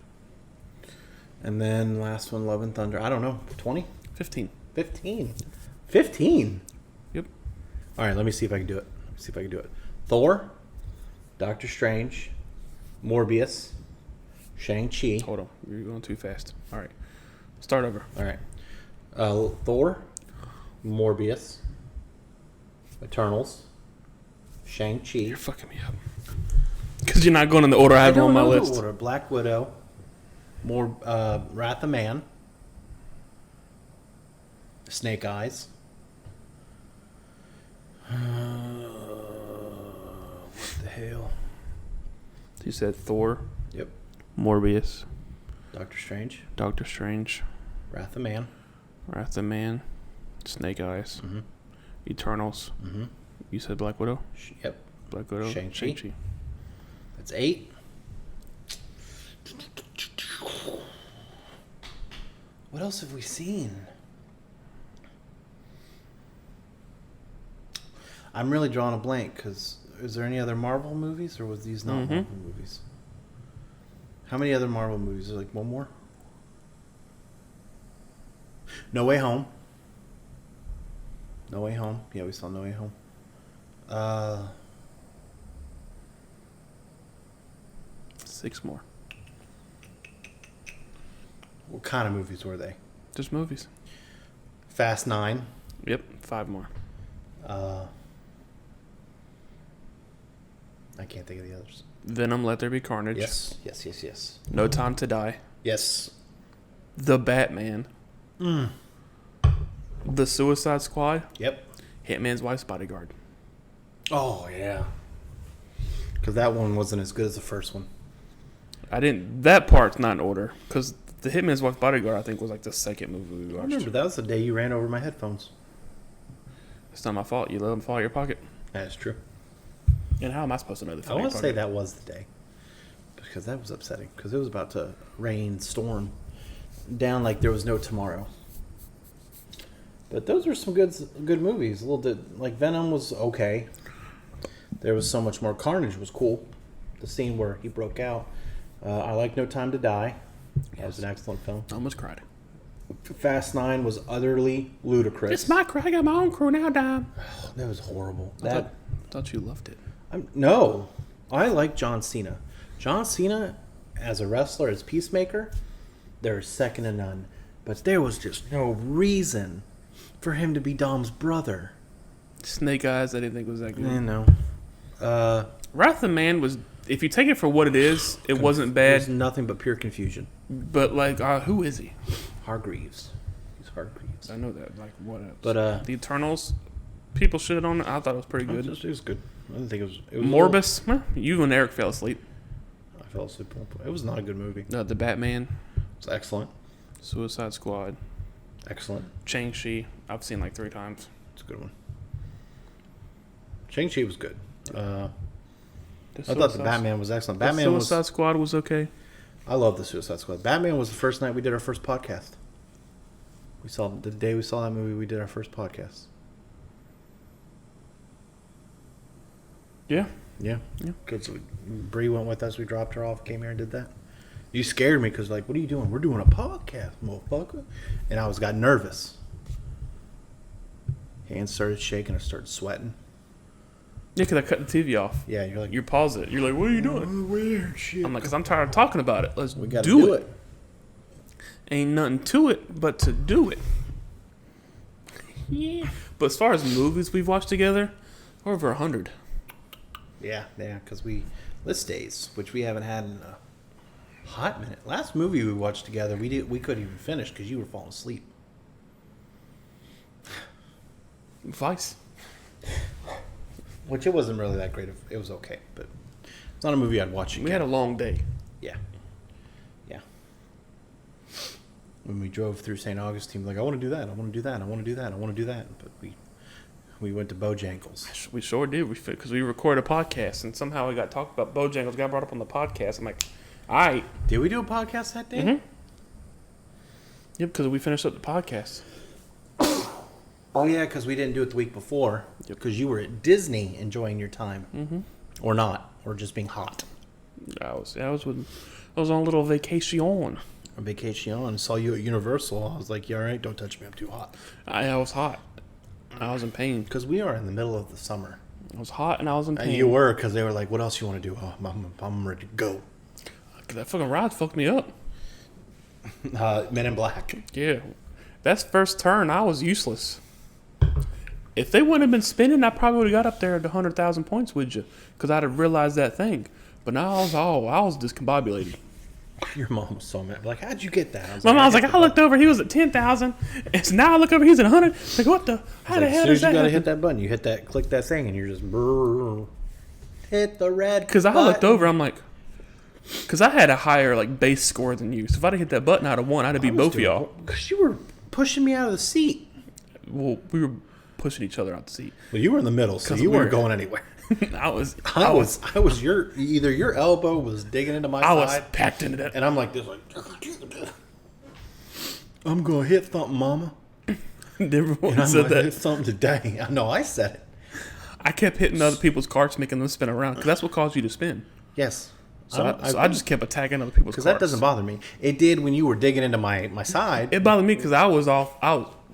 And then last one, Love and Thunder. I don't know, 20? 15. 15. 15? Yep. All right, let me see if I can do it. Thor, Doctor Strange, Morbius, Shang-Chi. Hold on. You're going too fast. All right. Start over. All right. Thor, Morbius, Eternals, Shang-Chi. You're fucking me up. Because you're not going in the order I have on my know the list. order. Black Widow, Wrath of Man, Snake Eyes. What the hell? You said Thor, Yep. Morbius, Doctor Strange, Doctor Strange, Wrath of Man. Wrath of Man, Snake Eyes, Mm-hmm. Eternals. Mm-hmm. You said Black Widow? Yep. Black Widow, Shang-Chi. That's 8. What else have we seen? I'm really drawing a blank because is there any other Marvel movies or was these not Mhm. Marvel movies? How many other Marvel movies? Is there like one more? No Way Home. No Way Home. Yeah, we saw No Way Home. Uh, 6 more. what kind of movies were they? Just movies. Fast 9. Yep, 5 more. I can't think of the others. Venom, Let There Be Carnage. Yes. No Time to Die. Yes. The Batman. The Suicide Squad. Yep. Hitman's Wife's Bodyguard. Oh, yeah. Because that one wasn't as good as the first one. That part's not in order. Because the Hitman's Wife's Bodyguard, I think, was like the second movie we I watched. remember that was the day you ran over my headphones. It's not my fault. You let them fall out of your pocket. That's true. And how am I supposed to know the I fall out of want your to say pocket? that was the day. Because that was upsetting. Because it was about to rain, storm down like there was no tomorrow. But those were some good movies. A little bit like Venom was okay. There was so much more. Carnage was cool. The scene where he broke out. I like No Time to Die. That was an excellent film. I almost cried. Fast 9 was utterly ludicrous. It's my crew. I got my own crew now, Dime. That was horrible. I thought you loved it. No, I like John Cena. John Cena as a wrestler, as Peacemaker, there's second to none. But there was just no reason for him to be Dom's brother. Snake Eyes, I didn't think was that good. No. Wrath of the Man was, if you take it for what it is, it wasn't bad. There's nothing but pure confusion. But like, who is he? Hargreaves. He's Hargreaves. I know that. Like, what else? But the Eternals, people shit on it. I thought it was pretty good. It was good. I didn't think it was Morbus, you and Eric fell asleep. I fell asleep. It was not a good movie. The Batman, It's excellent. Suicide Squad, Excellent. Shang-Chi. I've seen like 3 times. It's a good one. Shang-Chi was good. I The thought the Suicide- Batman was excellent. the Batman Suicide Squad was okay. I love the Suicide Squad. Batman was the first night we did our first podcast. The day we saw that movie, we did our first podcast. Yeah. Yeah. Yeah. Because Bree went with us. We dropped her off, came here and did that. You scared me because, like, what are you doing? We're doing a podcast, motherfucker. And I got nervous. Hands started shaking. I started sweating. Yeah, because I cut the TV off. Yeah, you're like, You pause it. You're like, what are you doing? weird shit. I'm like, because I'm tired of talking about it. Let's we got to do it. Ain't nothing to it but to do it. Yeah. But as far as movies we've watched together, over 100. Yeah, because list days, which we haven't had in a hot minute. Last movie we watched together, we couldn't even finish because you were falling asleep. Vice. Which it wasn't really that great. It was okay, but it's not a movie I'd watch again. We had a long day. Yeah. When we drove through St. Augustine, like, I want to do that, I want to do that, I want to do that, I want to do that. But we went to Bojangles. We sure did. Because we recorded a podcast, and somehow we got talked about Bojangles, got brought up on the podcast. I'm like, all right. Did we do a podcast that day? Mm-hmm. Yep, because we finished up the podcast. Oh, yeah, because we didn't do it the week before. Yep. Because you were at Disney enjoying your time. Mm-hmm. Or not. Or just being hot. I was on a little vacation. A vacation. Saw you at Universal. I was like, yeah, all right, don't touch me. I'm too hot. I was hot. I was in pain. Because we are in the middle of the summer. I was hot and I was in pain. You were, because they were like, what else you want to do? Oh, I'm ready to go. That fucking ride fucked me up. Men in Black. Yeah. That's first turn. I was useless. If they wouldn't have been spinning, I probably would have got up there at 100,000 points with you. Because I'd have realized that thing. But now I was discombobulated. Your mom was so mad. Like, how'd you get that? My mom was like, I looked over, he was at 10,000. And so now I look over, he's at 100. Like, what the? How the hell as soon does as that you gotta happen? hit that button, you click that thing, and you're just hit the red. Because I looked over, I'm like, because I had a higher like base score than you. So if I'd have hit that button, I'd have won. I'd have beat both of y'all. Because you were pushing me out of the seat. Well, we were pushing each other out the seat. Well, you were in the middle, so you weren't going anywhere. I was either your elbow was digging into my I was side, packed into that. and I'm like this, like I'm gonna hit something, mama. Everyone And I'm said gonna hit that. something today. I know I said it. I kept hitting other people's carts, making them spin around. Because that's what caused you to spin. Yes. I just kept attacking other people's cars. Because that doesn't bother me. It did when you were digging into my side. It bothered me because I was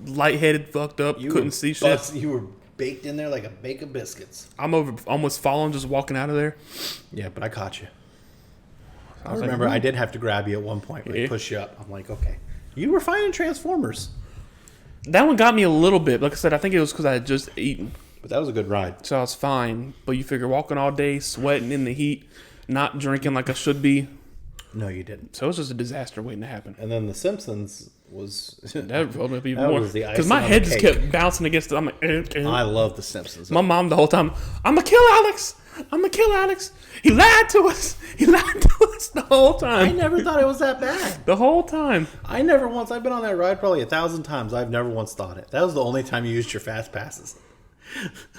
lightheaded, fucked up, couldn't see shit. You were baked in there like a bake of biscuits. I'm almost falling, just walking out of there. Yeah, but I caught you. I was remember like, I did have to grab you at one point, like push you up. I'm like, okay. You were fine in Transformers. That one got me a little bit. Like I said, I think it was because I had just eaten. But that was a good ride. So I was fine. But you figure walking all day, sweating in the heat, not drinking like I should be. No, you didn't. So it was just a disaster waiting to happen. And then The Simpsons was... That rolled up even that more. was the Because icing my on head the just cake. kept bouncing against it. I'm like, I love The Simpsons. My mom the whole time, I'm going to kill Alex. I'm going to kill Alex. He lied to us. He lied to us the whole I time. never thought it was that bad. The whole time. I never once... I've been on that ride probably 1,000 times. I've never once thought it. That was the only time you used your fast passes.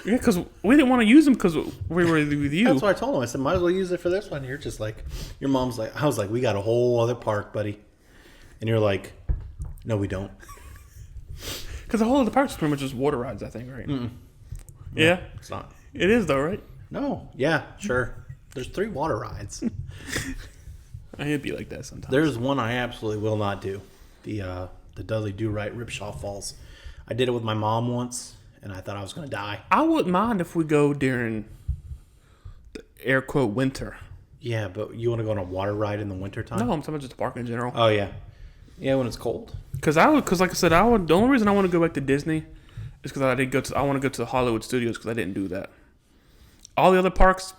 Yeah, because we didn't want to use them because we were with you. That's what I told him. I said, might as well use it for this one. You're just like... Your mom's like... I was like, we got a whole other park, buddy. And you're like, no, we don't. Because the whole of the park is pretty much just water rides, I think, right? Mm-mm. Yeah. No, it's not. It is, though, right? No. Yeah, sure. There's 3 water rides. It'd be like that sometimes. There's one I absolutely will not do. The Dudley Do-Right Ripshaw Falls. I did it with my mom once, and I thought I was going to die. I wouldn't mind if we go during the air quote winter. Yeah, but you want to go on a water ride in the wintertime? No, I'm talking about just the park in general. Oh, yeah. Yeah, when it's cold. Because like I said, the only reason I want to go back to Disney is because I want to go to the Hollywood Studios because I didn't do that. All the other parks,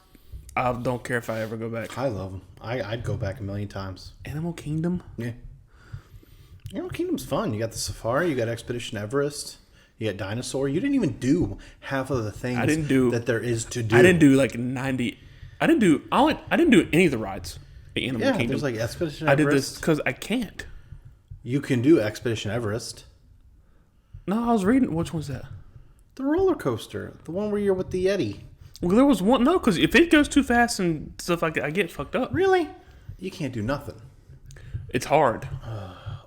I don't care if I ever go back. I love them. I'd go back a million times. Animal Kingdom? Yeah. Animal Kingdom's fun. You got the safari, you got Expedition Everest, you got Dinosaur. You didn't even do half of the things that there is to do. I didn't do like 90. I didn't do any of the rides at Animal Kingdom. There's like Expedition Everest. I did this because I can't. You can do Expedition Everest. No, I was reading. Which one's that? The roller coaster. The one where you're with the Yeti. Well, there was one. No, because if it goes too fast and stuff like that, I get fucked up. Really? You can't do nothing. It's hard.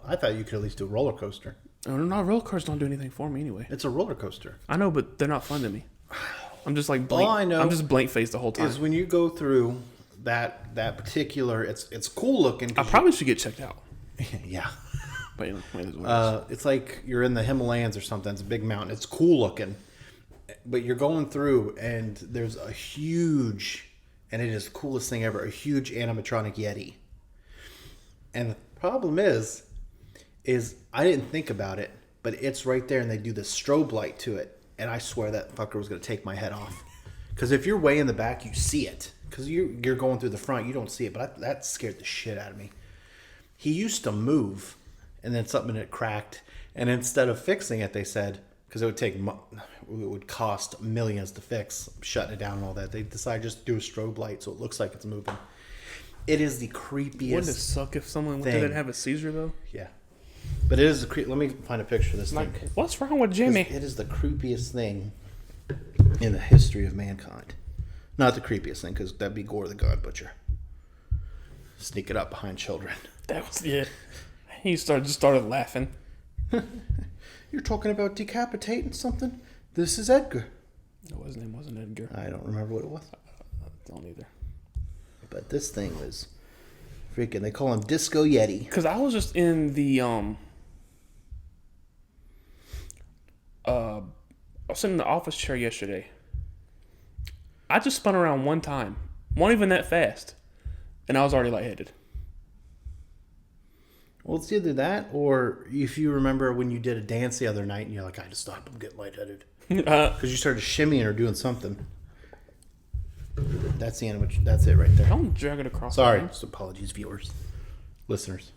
I thought you could at least do a roller coaster. No, roller coasters don't do anything for me anyway. It's a roller coaster. I know, but they're not fun to me. I'm just like blank. All I know I'm just blank faced the whole time. Is when you go through that particular, it's cool looking. I probably should get checked out. Yeah. But anyway, it's like you're in the Himalayas or something. It's a big mountain. It's cool looking. But you're going through and there's a huge, and it is the coolest thing ever, a huge animatronic Yeti. And the problem is I didn't think about it, but it's right there and they do the strobe light to it. And I swear that fucker was going to take my head off. Because if you're way in the back, you see it. Because you're going through the front, you don't see it. But that scared the shit out of me. He used to move, and then something had cracked. And instead of fixing it, they said, because it would cost millions to fix, shutting it down and all that, they decided just to do a strobe light so it looks like it's moving. It is the creepiest. Wouldn't it suck if someone didn't have a seizure though? Yeah. But it is let me find a picture of this thing. What's wrong with Jimmy? It is the creepiest thing in the history of mankind. Not the creepiest thing, because that'd be Gore the God Butcher. Sneak it up behind children. That was He started laughing. You're talking about decapitating something? This is Edgar. No, his name wasn't Edgar. I don't remember what it was. I don't either. But this thing was freaking. They call him Disco Yeti. Because I was just in the I was sitting in the office chair yesterday. I just spun around one time. Wasn't even that fast. And I was already lightheaded. Well, it's either that or if you remember when you did a dance the other night and you're like, I just stopped, I'm getting lightheaded. Because you started shimmying or doing something. That's the animation. That's it right there. Don't drag it across. Sorry. So apologies, viewers. Listeners.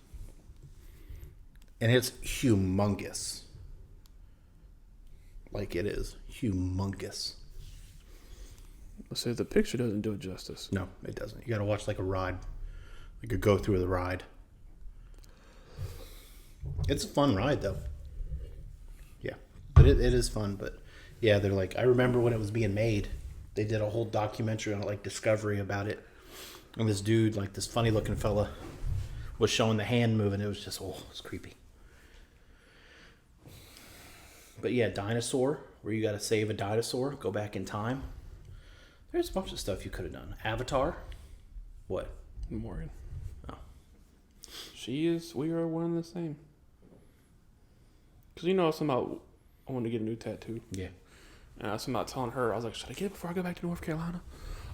And it's humongous. Like it is. Humongous. So the picture doesn't do it justice. No, it doesn't. You got to watch like a ride. Like a go through of the ride. It's a fun ride, though. Yeah. But it is fun. But yeah, they're like, I remember when it was being made, they did a whole documentary on like Discovery about it. And this dude, like this funny looking fella, was showing the hand moving. It was just, it's creepy. But yeah, Dinosaur, where you got to save a dinosaur, go back in time. There's a bunch of stuff you could have done. Avatar. What? Morgan. Oh. She is. We are one and the same. Because you know, it's about I want to get a new tattoo. Yeah. And I was about telling her, I was like, should I get it before I go back to North Carolina?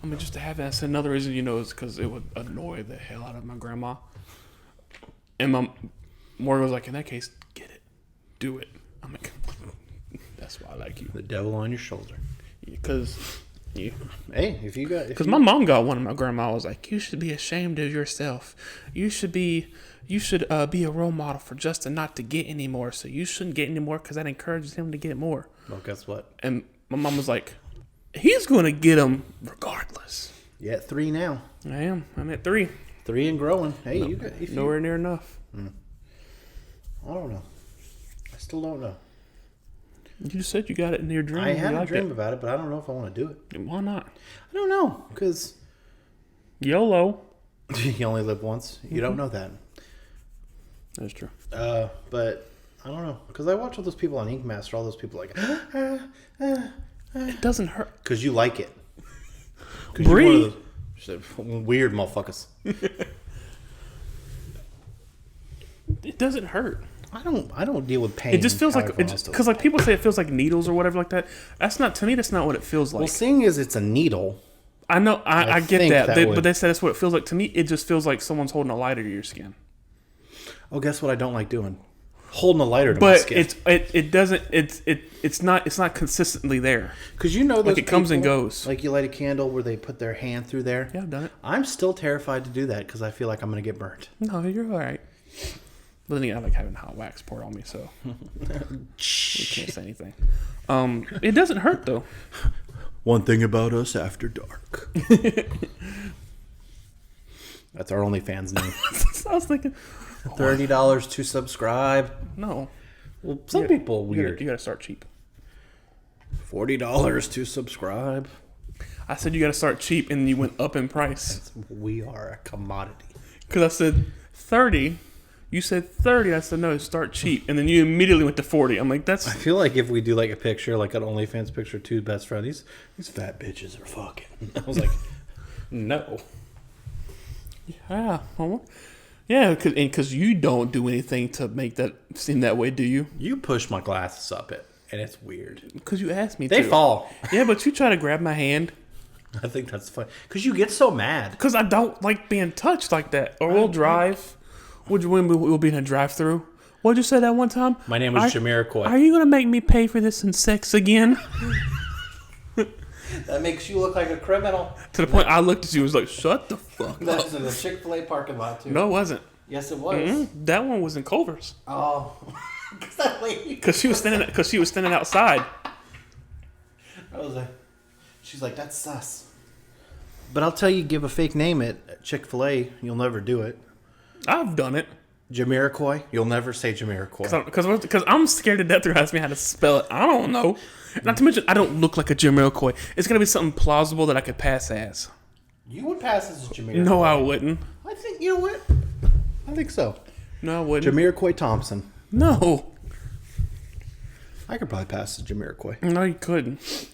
I mean, just to have it. I said another reason, is because it would annoy the hell out of my grandma. And Morgan was like, in that case, get it. Do it. I'm like, that's why I like you. The devil on your shoulder. Because, Hey, if you got... Because my mom got one and my grandma was like, you should be ashamed of yourself. You should be a role model for Justin not to get any more. So you shouldn't get any more because that encourages him to get more. Well, guess what? And my mom was like, he's going to get them regardless. You're at 3 now. I am. I'm at 3. 3 and growing. Hey, you got... Nowhere near enough. I don't know. I still don't know. You just said you got it in your dream. I had a dream about it, but I don't know if I want to do it. Why not? I don't know, because... YOLO. You only live once. You don't know that. That's true. But I don't know, because I watch all those people on Ink Master, all those people like... It doesn't hurt. Because you like it. Bree. Weird motherfuckers. It doesn't hurt. I don't deal with pain. It just feels like because like people say it feels like needles or whatever like that. That's not, to me. That's not what it feels like. Well, seeing as it's a needle, I know. I get that, would... but they said that's what it feels like to me. It just feels like someone's holding a lighter to your skin. Oh, guess what? I don't like doing holding a lighter to my skin. But it doesn't. It's not consistently there. Because you know, like it comes and goes. Like you light a candle where they put their hand through there. Yeah, I've done it. I'm still terrified to do that because I feel like I'm going to get burnt. No, you're all right. But then I like having hot wax poured on me, so we can't say anything. It doesn't hurt though. One thing about us after dark. That's our OnlyFans name. I was thinking $30 to subscribe. No. Well, some people are weird. You gotta start cheap. $40 to subscribe. I said you gotta start cheap, and you went up in price. We are a commodity. Because I said 30. You said 30. I said, no, start cheap. And then you immediately went to 40. I'm like, that's... I feel like if we do like a picture, like an OnlyFans picture, 2 best friends, these fat bitches are fucking. I was like, no. Yeah. Yeah, because you don't do anything to make that seem that way, do you? You push my glasses up it, and it's weird. Because you asked me to. They fall. Yeah, but you try to grab my hand. I think that's funny. Because you get so mad. Because I don't like being touched like that. Or we'll drive. We'll be in a drive-through. What'd you say that one time? My name was Jamiroquai. Are you going to make me pay for this in sex again? That makes you look like a criminal. To the point I looked at you and was like, shut the fuck up. That's in the Chick-fil-A parking lot, too. No, it wasn't. Yes, it was. Mm-hmm. That one was in Culver's. Oh. Because she was standing outside. I was like, she's like, that's sus. But I'll tell you, give a fake name at Chick-fil-A, you'll never do it. I've done it. Jamiroquai? You'll never say Jamiroquai. Because I'm scared to death to ask me how to spell it. I don't know. Not to mention, I don't look like a Jamiroquai. It's going to be something plausible that I could pass as. You would pass as a Jamiroquai. No, I wouldn't. I think, you know what? I think so. No, I wouldn't. Jamiroquai Thompson. No. I could probably pass as Jamiroquai. No, you couldn't.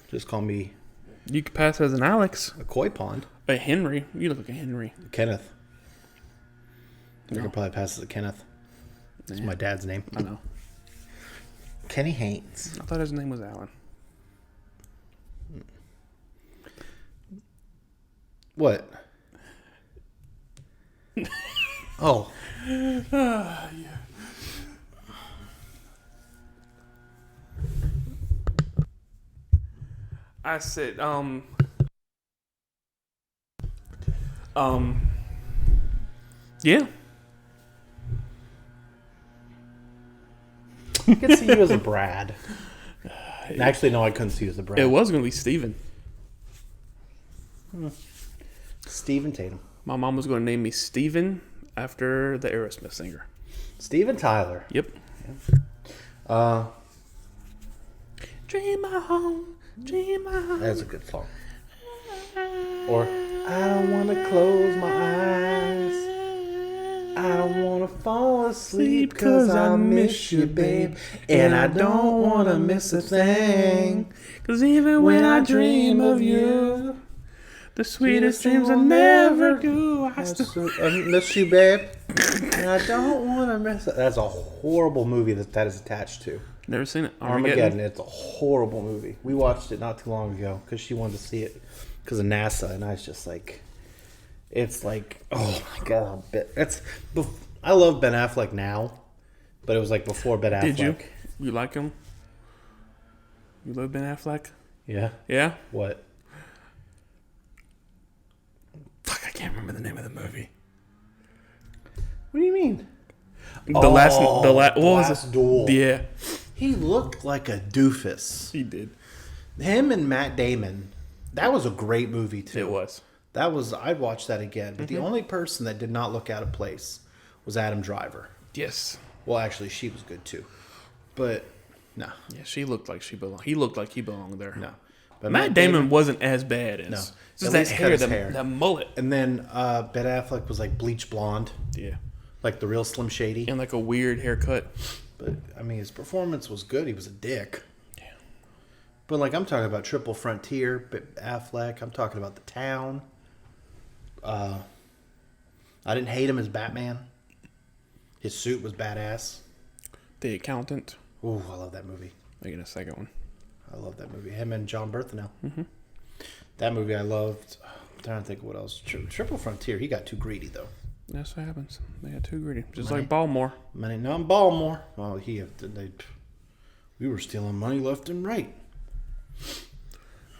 Just call me... You could pass as an Alex. A koi pond. A Henry. You look like a Henry. Kenneth. I No. could probably pass as a Kenneth. That's my dad's name. I know. Kenny Haynes. I thought his name was Alan. What? Oh. Yeah. I said, yeah. I could see you as a Brad. Actually, no, I couldn't see you as a Brad. It was going to be Steven. Steven Tatum. My mom was going to name me Steven after the Aerosmith singer. Steven Tyler. Yep. Dream on, dream on. That's a good song. Or, I don't want to close my eyes. I don't want to fall asleep because I miss you, babe. And I don't want to miss a thing. Because even when I dream of you, The sweetest dreams I never do. I miss you, babe. And I don't want to miss it. That's a horrible movie that is attached to. Never seen it. Armageddon. It's a horrible movie. We watched it not too long ago because she wanted to see it because of NASA, and I was just like, it's like, oh my god, I love Ben Affleck now, but it was like before Ben Affleck. Did you? You like him? You love Ben Affleck? Yeah. Yeah? What? Fuck, I can't remember the name of the movie. What do you mean? The last duel. Yeah. He looked like a doofus. He did. Him and Matt Damon. That was a great movie too. It was. I'd watch that again. But the only person that did not look out of place was Adam Driver. Yes. Well, actually, she was good too. But no. Yeah, she looked like she belonged. He looked like he belonged there. No. But Matt Damon wasn't as bad as. No. Just At that least cut hair, his hair. that mullet. And then Ben Affleck was like bleach blonde. Yeah. Like the real Slim Shady. And like a weird haircut. But, I mean, his performance was good. He was a dick. Yeah. But, like, I'm talking about Triple Frontier, Affleck. I'm talking about The Town. I didn't hate him as Batman. His suit was badass. The Accountant. Ooh, I love that movie. Making a second one. I love that movie. Him and John Berthenel. Mm-hmm. That movie I loved. I'm trying to think of what else. Triple Frontier, he got too greedy, though. That's what happens. They got too greedy. Just Money. like Baltimore. Money, not in Baltimore. Oh, we were stealing money left and right.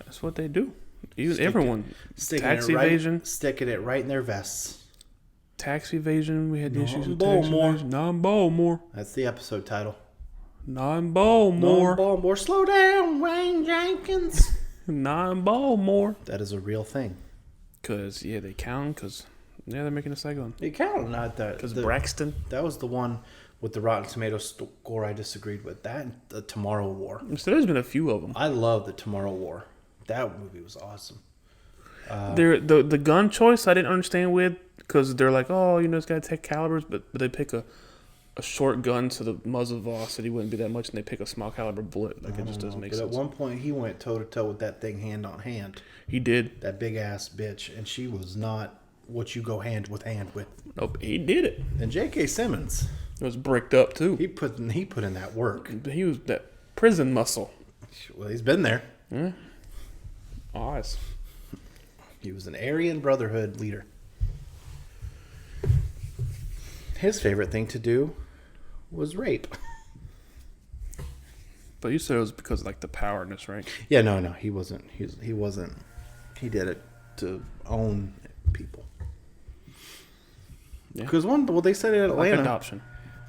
That's what they do. Everyone. Tax evasion. Sticking it right in their vests. Tax evasion. We had issues with Baltimore. tax evasion. Non-Baltimore. That's the episode title. Non-Baltimore. Non-Baltimore. Slow down, Wayne Jenkins. Non-Baltimore. That is a real thing. Because, yeah, they count. Because, yeah, they're making a second one. It counted, not that. Because Braxton. That was the one with the Rotten Tomatoes score I disagreed with. That and the Tomorrow War. So there's been a few of them. I love the Tomorrow War. That movie was awesome. The gun choice I didn't understand with, because they're like, oh, it's got to take calibers, but they pick a short gun so the muzzle velocity wouldn't be that much, and they pick a small caliber bullet. Like, it just doesn't make sense. But at one point, he went toe-to-toe with that thing hand on hand. He did. That big-ass bitch, and she was not what you go hand with. Nope, he did it. And J.K. Simmons. It was bricked up, too. He put in that work. He was that prison muscle. Well, he's been there. Yeah. Eyes. He was an Aryan Brotherhood leader. His favorite thing to do was rape. But you said it was because of, like, the powerness, right? Yeah, no, he wasn't. He wasn't. He did it to own people. Yeah. Because they said it in Atlanta. Like adoption.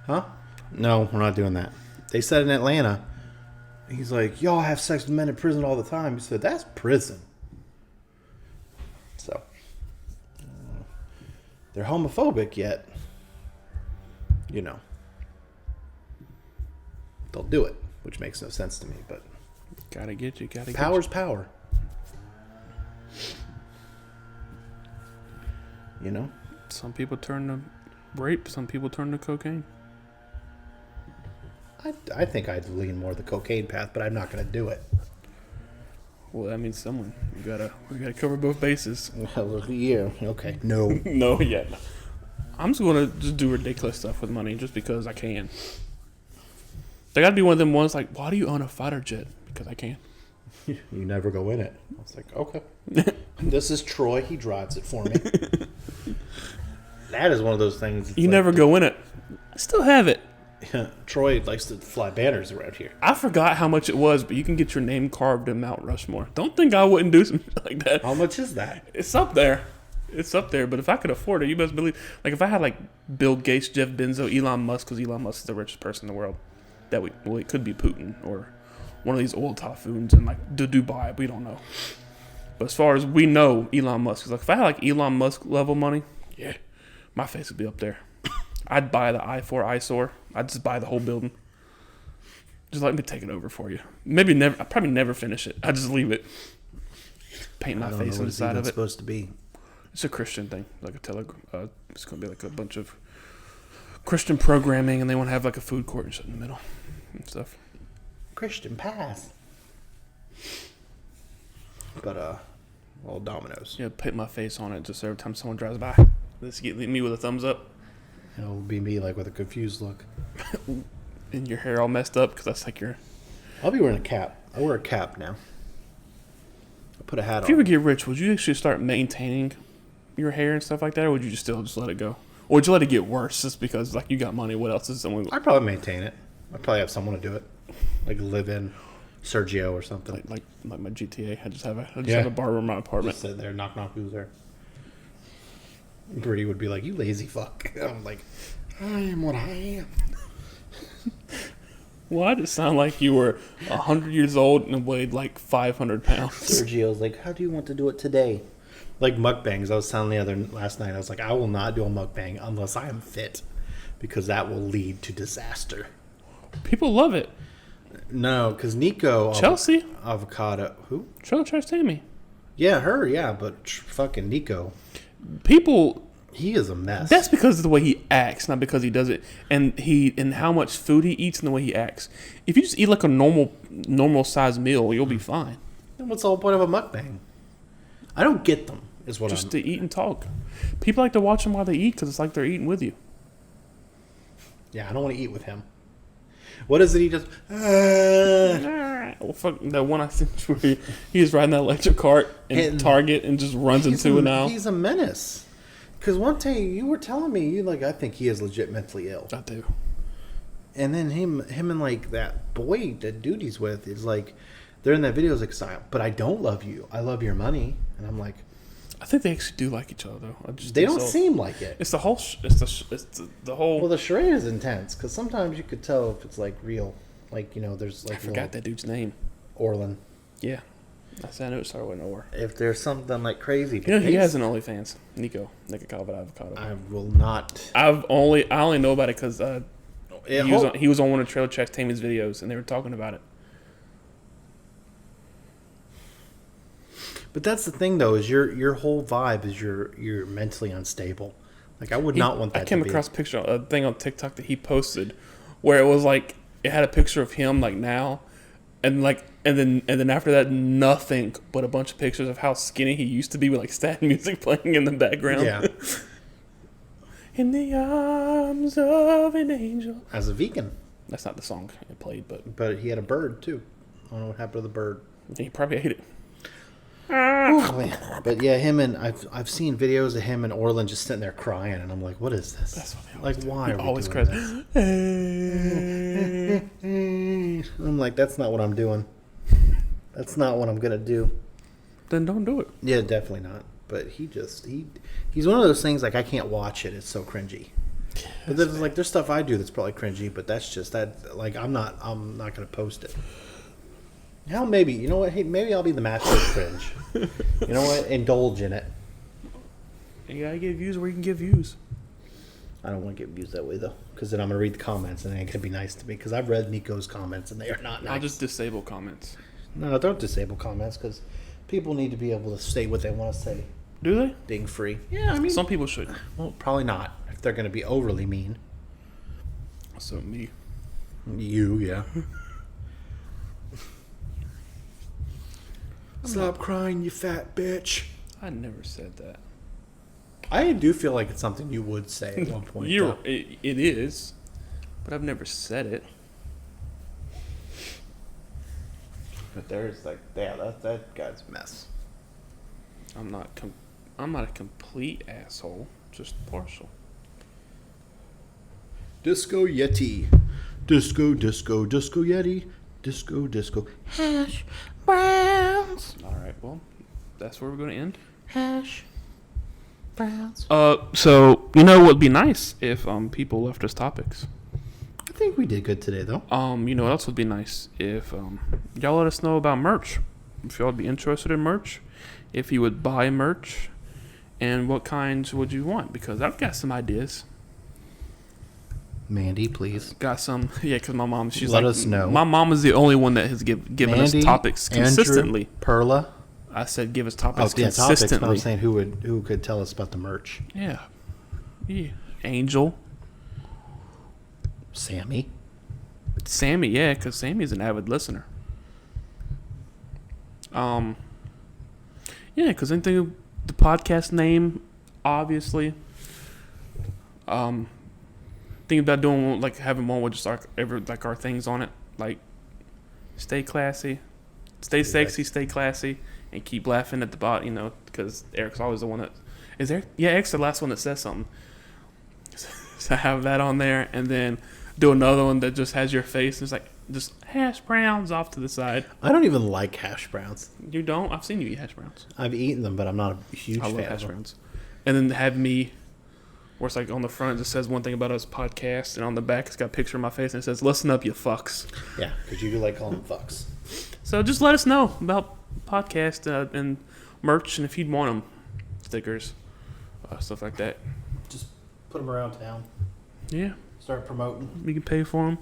Huh? No, we're not doing that. They said in Atlanta. He's like, y'all have sex with men in prison all the time. He said, that's prison. So, they're homophobic yet, they'll do it, which makes no sense to me, but Gotta get you. power's power. Some people turn to rape. Some people turn to cocaine. I think I'd lean more the cocaine path, but I'm not going to do it. Well, that means someone. We gotta cover both bases. Well, yeah, okay. No. No, yeah. I'm just gonna do ridiculous stuff with money just because I can. They gotta be one of them ones like, why do you own a fighter jet? Because I can. You never go in it. I was like, okay. This is Troy. He drives it for me. That is one of those things. You never go in it. I still have it. Troy likes to fly banners around here. I forgot how much it was, but you can get your name carved in Mount Rushmore. Don't think I wouldn't do something like that. How much is that? It's up there. But if I could afford it, you best believe. Like, if I had, like, Bill Gates, Jeff Bezos, Elon Musk, because Elon Musk is the richest person in the world, it could be Putin or one of these oil typhoons in, like, Dubai. We don't know. But as far as we know, Elon Musk is like, if I had, like, Elon Musk level money, yeah, my face would be up there. I'd buy the I-4 eyesore. I'd just buy the whole building. Just let me take it over for you. I'd probably never finish it. I'd just leave it. Paint my face on the side of it. Supposed to be. It's a Christian thing, like it's going to be like a bunch of Christian programming, and they want to have like a food court and shit in the middle and stuff. Christian path. But Well, Domino's. Yeah, put my face on it just every time someone drives by. Just get me with a thumbs up. It'll be me like with a confused look. And your hair all messed up because that's like your. I'll be wearing a cap. I wear a cap now. I put a hat If you on. ever get rich, would you actually start maintaining your hair and stuff like that, or would you just still just let it go? Or would you let it get worse just because like you got money? What else is someone I'd probably maintain it. I'd probably have someone to do it, like live in Sergio or something. like my GTA? I just have a Yeah. have a barber in my apartment. Just sit there, knock, knock, who's there? Brady would be like, "You lazy fuck." I'm like, "I am what I am." Why did it sound like you were 100 years old and weighed like 500 pounds? Sergio's like, "How do you want to do it today?" Like mukbangs. I was telling last night. I was like, "I will not do a mukbang unless I am fit, because that will lead to disaster." People love it. No, because Nico Chelsea, avocado. Who? Trailer Trash Tammy. Yeah, her. Yeah, but fucking Nico, People. he is a mess. That's because of the way he acts, not because he does it, and how much food he eats and the way he acts. If you just eat like a normal sized meal, you'll be fine. Then what's the whole point of a mukbang? I don't get them. Is what Just I'm. to eat and talk. People like to watch them while they eat because it's like they're eating with you. Yeah, I don't want to eat with him. What is it? He just. Well, fuck that one I sent where he was riding that electric cart in Target and just runs into it now. He's a menace. Because one day you were telling me I think he is legit mentally ill. I do. And then him and like that boy that dude he's with is like, they're in that video. It's like, but I don't love you. I love your money. And I'm like, I think they actually do like each other though. they don't seem like it. It's the whole. It's the whole. Well, the charade is intense because sometimes you could tell if it's like real. Like, there's like I forgot that dude's name. Orlin. Yeah, I knew it started with nowhere. If there's something like crazy, He has an OnlyFans. Nico Avocado. I will not. I only know about it because Yeah, he was on one of Trailer Trash Tammy's videos and they were talking about it. But that's the thing, though, is your whole vibe is you're mentally unstable. Like, I would not want that. I came across a thing on TikTok that he posted where it was like it had a picture of him like now, and then after that nothing but a bunch of pictures of how skinny he used to be with like sad music playing in the background. Yeah. In the arms of an angel. As a vegan. That's not the song it played, But he had a bird, too. I don't know what happened to the bird. he probably ate it. But yeah, I've seen videos of him and Orlin just sitting there crying, and I'm like, what is this? That's what they like, always do. why He are we always doing cries. this? I'm like, that's not what I'm doing. That's not what I'm gonna do. Then don't do it. Yeah, definitely not. But he's one of those things like I can't watch it. It's so cringy. But there's stuff I do that's probably cringy, but that's just that. Like I'm not gonna post it. Hell, maybe. You know what? Hey, maybe I'll be the master of cringe. You know what? Indulge in it. You gotta get views where you can get views. I don't want to get views that way, though, because then I'm going to read the comments, and they ain't going to be nice to me, because I've read Nico's comments, and they are not nice. I'll just disable comments. No, don't disable comments, because people need to be able to say what they want to say. Do they? Being free. Yeah, I mean... Some people should. Well, probably not, if they're going to be overly mean. So me. You, yeah. Stop crying, you fat bitch. I never said that. I do feel like it's something you would say at one point. It is, but I've never said it. But there's like, yeah, that guy's a mess. I'm not a complete asshole, just partial. Disco Yeti. Disco Yeti. Disco. Hash browns. All right, well, that's where we're going to end. Hash browns. So you know what'd be nice if people left us topics. I think we did good today, though. You know what else would be nice if y'all let us know about merch. If y'all would be interested in merch, if you would buy merch, and what kinds would you want? Because I've got some ideas. Mandy, please. Got some, yeah. Because my mom, she's Let like, us know. My mom is the only one that has given Mandy, us topics consistently. Andrew, Perla. I said give us topics Yeah, consistently. topics. But I'm saying who could tell us about the merch? Yeah. Angel, Sammy. Sammy, yeah, because Sammy's an avid listener. Yeah, because anything, the podcast name, obviously. Thinking about doing like having one with just like our things on it, like stay classy, stay sexy, stay classy, and keep laughing at the bot. Because Eric's always the one that is there. Yeah, Eric's the last one that says something. So have that on there, and then do another one that just has your face. And it's like just hash browns off to the side. I don't even like hash browns. You don't? I've seen you eat hash browns. I've eaten them, but I'm not a huge fan I love of hash them. browns. And then have me, where it's like on the front it just says one thing about us podcast, and on the back it's got a picture of my face and it says "Listen up, you fucks." Yeah, because you like calling them fucks. So just let us know about podcast and merch, and if you'd want them, stickers, stuff like that. Just put them around town. Yeah, Start promoting. we can pay for them.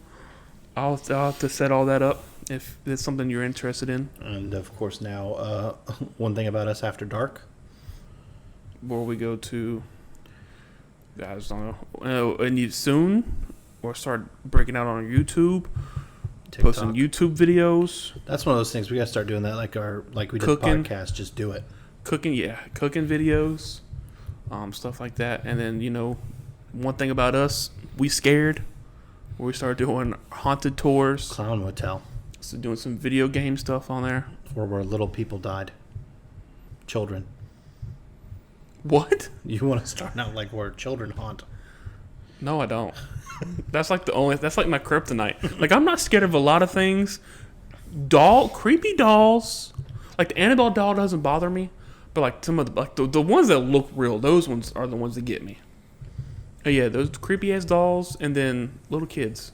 I'll have to set all that up if it's something you're interested in. And of course now, one thing about us after dark. Where we go to, I just don't know. And you soon, or start breaking out on YouTube, TikTok. posting YouTube videos. That's one of those things we got to start doing that like we did Cooking. the podcast. Just do it. Cooking videos, stuff like that. And then, one thing about us, we scared. Where we started doing haunted tours. Clown Motel, So doing some video game stuff on there. where little people died, children. What? You want to start out like where children haunt? No, I don't. That's like my kryptonite. Like, I'm not scared of a lot of things. Creepy dolls. Like the Annabelle doll doesn't bother me, but like some of the ones that look real, those ones are the ones that get me. Oh yeah, those creepy ass dolls, and then little kids.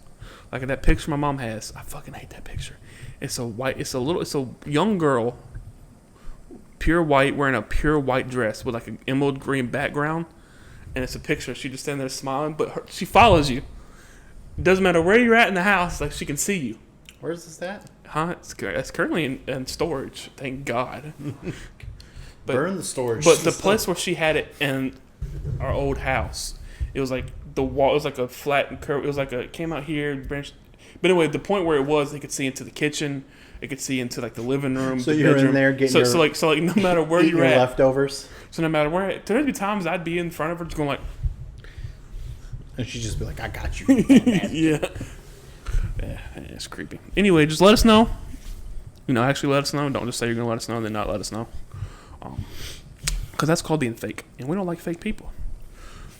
Like that picture my mom has. I fucking hate that picture. It's a young girl, pure white, wearing a pure white dress with like an emerald green background, and it's a picture. She just standing there smiling, but she follows you. It doesn't matter where you're at in the house, like she can see you. Where's this at? Huh? It's currently in storage. Thank God. But, Burn the storage. But the place where she had it in our old house, it was like the wall. It was like a flat and curve. It was like it came out here, branched. But anyway, the point where it was, they could see into the kitchen. They could see into like the living room. So the you're bedroom. in there getting so like no matter where eating you're your at, leftovers, so no matter where, there'd be times I'd be in front of her, just going like, and she'd just be like, "I got you." yeah, it's creepy. Anyway, just let us know. Actually let us know. Don't just say you're gonna let us know and then not let us know. Because that's called being fake, and we don't like fake people.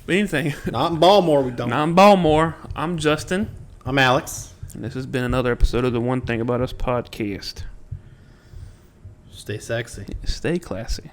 But anything. Not in Baltimore, we don't. Not in Baltimore. I'm Justin. I'm Alex. And this has been another episode of the One Thing About Us podcast. Stay sexy. Stay classy.